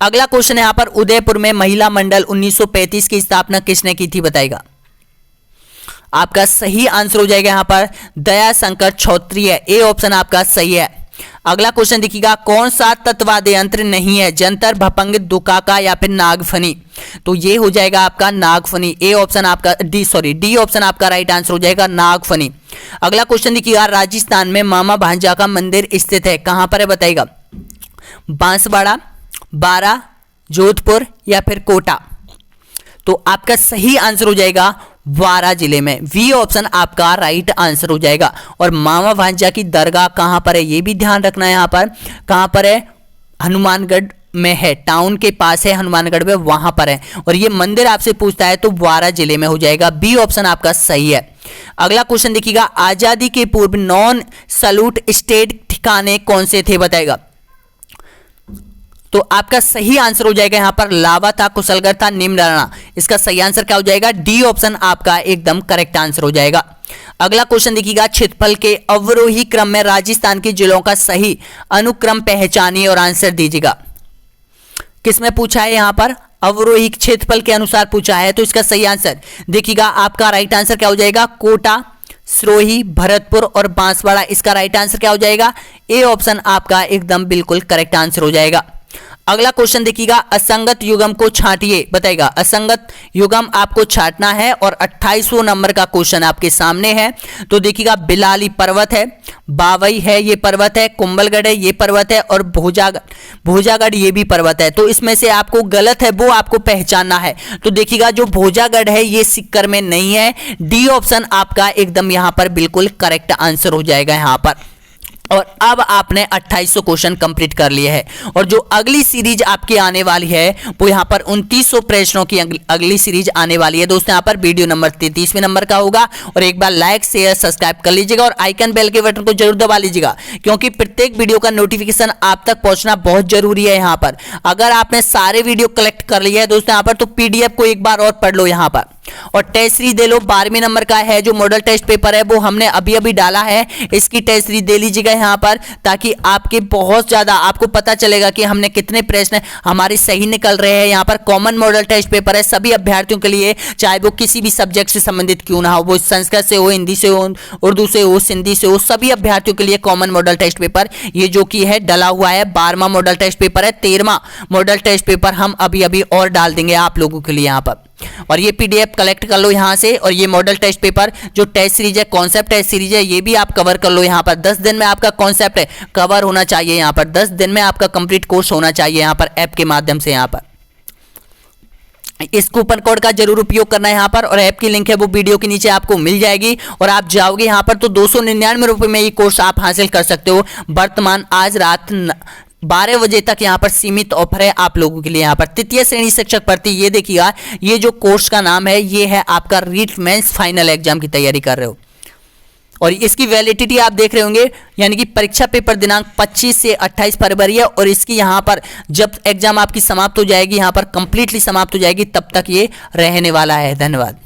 अगला क्वेश्चन यहाँ पर, उदयपुर में महिला मंडल 1935 की स्थापना किसने की थी बताएगा। आपका सही आंसर हो जाएगा यहाँ पर दया शंकर छौत्री है। ए ऑप्शन आपका सही है। अगला क्वेश्चन देखिएगा, कौन सा तत्वाद यंत्र नहीं है, जंतर, भपंग, दुकाका या फिर नागफनी। तो ये हो जाएगा आपका नागफनी। ए ऑप्शन आपका डी ऑप्शन आपका राइट आंसर हो जाएगा नागफनी। अगला क्वेश्चन देखिएगा, राजस्थान में मामा भांजा का मंदिर स्थित है, कहां पर है बताएगा। बांसवाड़ा, बारा, जोधपुर या फिर कोटा। तो आपका सही आंसर हो जाएगा वारा जिले में। वी ऑप्शन आपका राइट आंसर हो जाएगा। और मामा भांजा की दरगाह कहां पर है ये भी ध्यान रखना है। यहां पर कहां पर है, हनुमानगढ़ में है, टाउन के पास है हनुमानगढ़ में, वहां पर है। और ये मंदिर आपसे पूछता है तो वारा जिले में हो जाएगा। बी ऑप्शन आपका सही है। अगला क्वेश्चन देखिएगा, आजादी के पूर्व नॉन सैल्यूट स्टेट ठिकाने कौन से थे बताएगा। तो आपका सही आंसर हो जाएगा यहाँ पर लावा था, कुशलगढ़ था, निम्राना। इसका सही आंसर क्या हो जाएगा, डी ऑप्शन आपका एकदम करेक्ट आंसर हो जाएगा। अगला क्वेश्चन देखिएगा, क्षेत्रफल के अवरोही क्रम में राजस्थान के जिलों का सही अनुक्रम पहचानिए और आंसर दीजिएगा। किसमें पूछा है यहाँ पर, अवरोही क्षेत्रफल के अनुसार पूछा है। तो इसका सही आंसर देखिएगा, आपका राइट आंसर क्या हो जाएगा, कोटा, सिरोही, भरतपुर और बांसवाड़ा। इसका राइट आंसर क्या हो जाएगा, ए ऑप्शन आपका एकदम बिल्कुल करेक्ट आंसर हो जाएगा। अगला क्वेश्चन देखिएगा, असंगत युग्म को छांटिए बताएगा। असंगत युग्म आपको छांटना है और 28वां नंबर का क्वेश्चन आपके सामने है। तो देखिएगा, बिलाली पर्वत है, बावई है ये पर्वत है, कुंभलगढ़ है ये पर्वत है और भोजागढ़ ये भी पर्वत है। तो इसमें से आपको गलत है वो आपको पहचानना है। तो देखिएगा, जो भोजागढ़ है ये सिक्कर में नहीं है। डी ऑप्शन आपका एकदम यहां पर बिल्कुल करेक्ट आंसर हो जाएगा यहां पर। और अब आपने 2800 क्वेश्चन कंप्लीट कर लिए हैं और जो अगली सीरीज आपकी आने वाली है वो यहाँ पर 2900 प्रश्नों की अगली सीरीज आने वाली है। दोस्तों यहाँ पर वीडियो नंबर 33वें नंबर का होगा और एक बार लाइक शेयर सब्सक्राइब कर लीजिएगा और आइकन बेल के बटन को जरूर दबा लीजिएगा क्योंकि प्रत्येक वीडियो का नोटिफिकेशन आप तक पहुंचना बहुत जरूरी है। यहाँ पर अगर आपने सारे वीडियो कलेक्ट कर लिया है दोस्तों यहाँ पर, तो पीडीएफ को एक बार और पढ़ लो यहाँ पर और टेस्ट सीरीज दे लो। 12वें नंबर का है जो मॉडल टेस्ट पेपर है वो हमने अभी अभी डाला है, इसकी टेस्ट सीरीज दे लीजिएगा यहाँ पर ताकि आपके बहुत ज्यादा आपको पता चलेगा कि हमने कितने प्रश्न हमारे सही निकल रहे हैं। यहाँ पर कॉमन मॉडल टेस्ट पेपर है सभी अभ्यर्थियों के लिए, चाहे वो किसी भी सब्जेक्ट से संबंधित क्यों ना हो, वो संस्कृत से हो, हिंदी से हो, उर्दू से हो, सिंधी से हो, सभी अभ्यर्थियों के लिए कॉमन मॉडल टेस्ट पेपर ये जो कि है डला हुआ है। 12वां मॉडल टेस्ट पेपर है, 13वां मॉडल टेस्ट पेपर हम अभी अभी और डाल देंगे आप लोगों के लिए यहाँ पर। और ये पीडीएफ कलेक्ट कर लो यहाँ से और ये मॉडल टेस्ट पेपर जो टेस्ट सीरीज है, कॉन्सेप्ट टेस्ट सीरीज है, ये भी आप कवर कर लो यहाँ पर। 10 दिन में आपका कॉन्सेप्ट है कवर होना चाहिए यहाँ पर, 10 दिन में आपका कंप्लीट कोर्स होना चाहिए यहाँ पर ऐप के माध्यम से। यहाँ पर इस कूपन कोड का जरूर उपयोग करना है यहाँ पर और ऐप की लिंक है वो वीडियो के नीचे आपको मिल जाएगी और आप जाओगे यहाँ पर तो 299 रुपये में ये कोर्स आप हासिल कर सकते हो। वर्तमान आज रात 12 बजे तक यहाँ पर सीमित ऑफर है आप लोगों के लिए। यहाँ पर तृतीय श्रेणी शिक्षक भर्ती, ये देखिएगा ये जो कोर्स का नाम है ये है आपका रीट मेंस फाइनल एग्जाम की तैयारी कर रहे हो। और इसकी वैलिडिटी आप देख रहे होंगे, यानी कि परीक्षा पेपर दिनांक 25 से 28 फरवरी है, और इसकी यहाँ पर जब एग्जाम आपकी समाप्त हो जाएगी, यहाँ पर कंप्लीटली समाप्त हो जाएगी, तब तक ये रहने वाला है। धन्यवाद।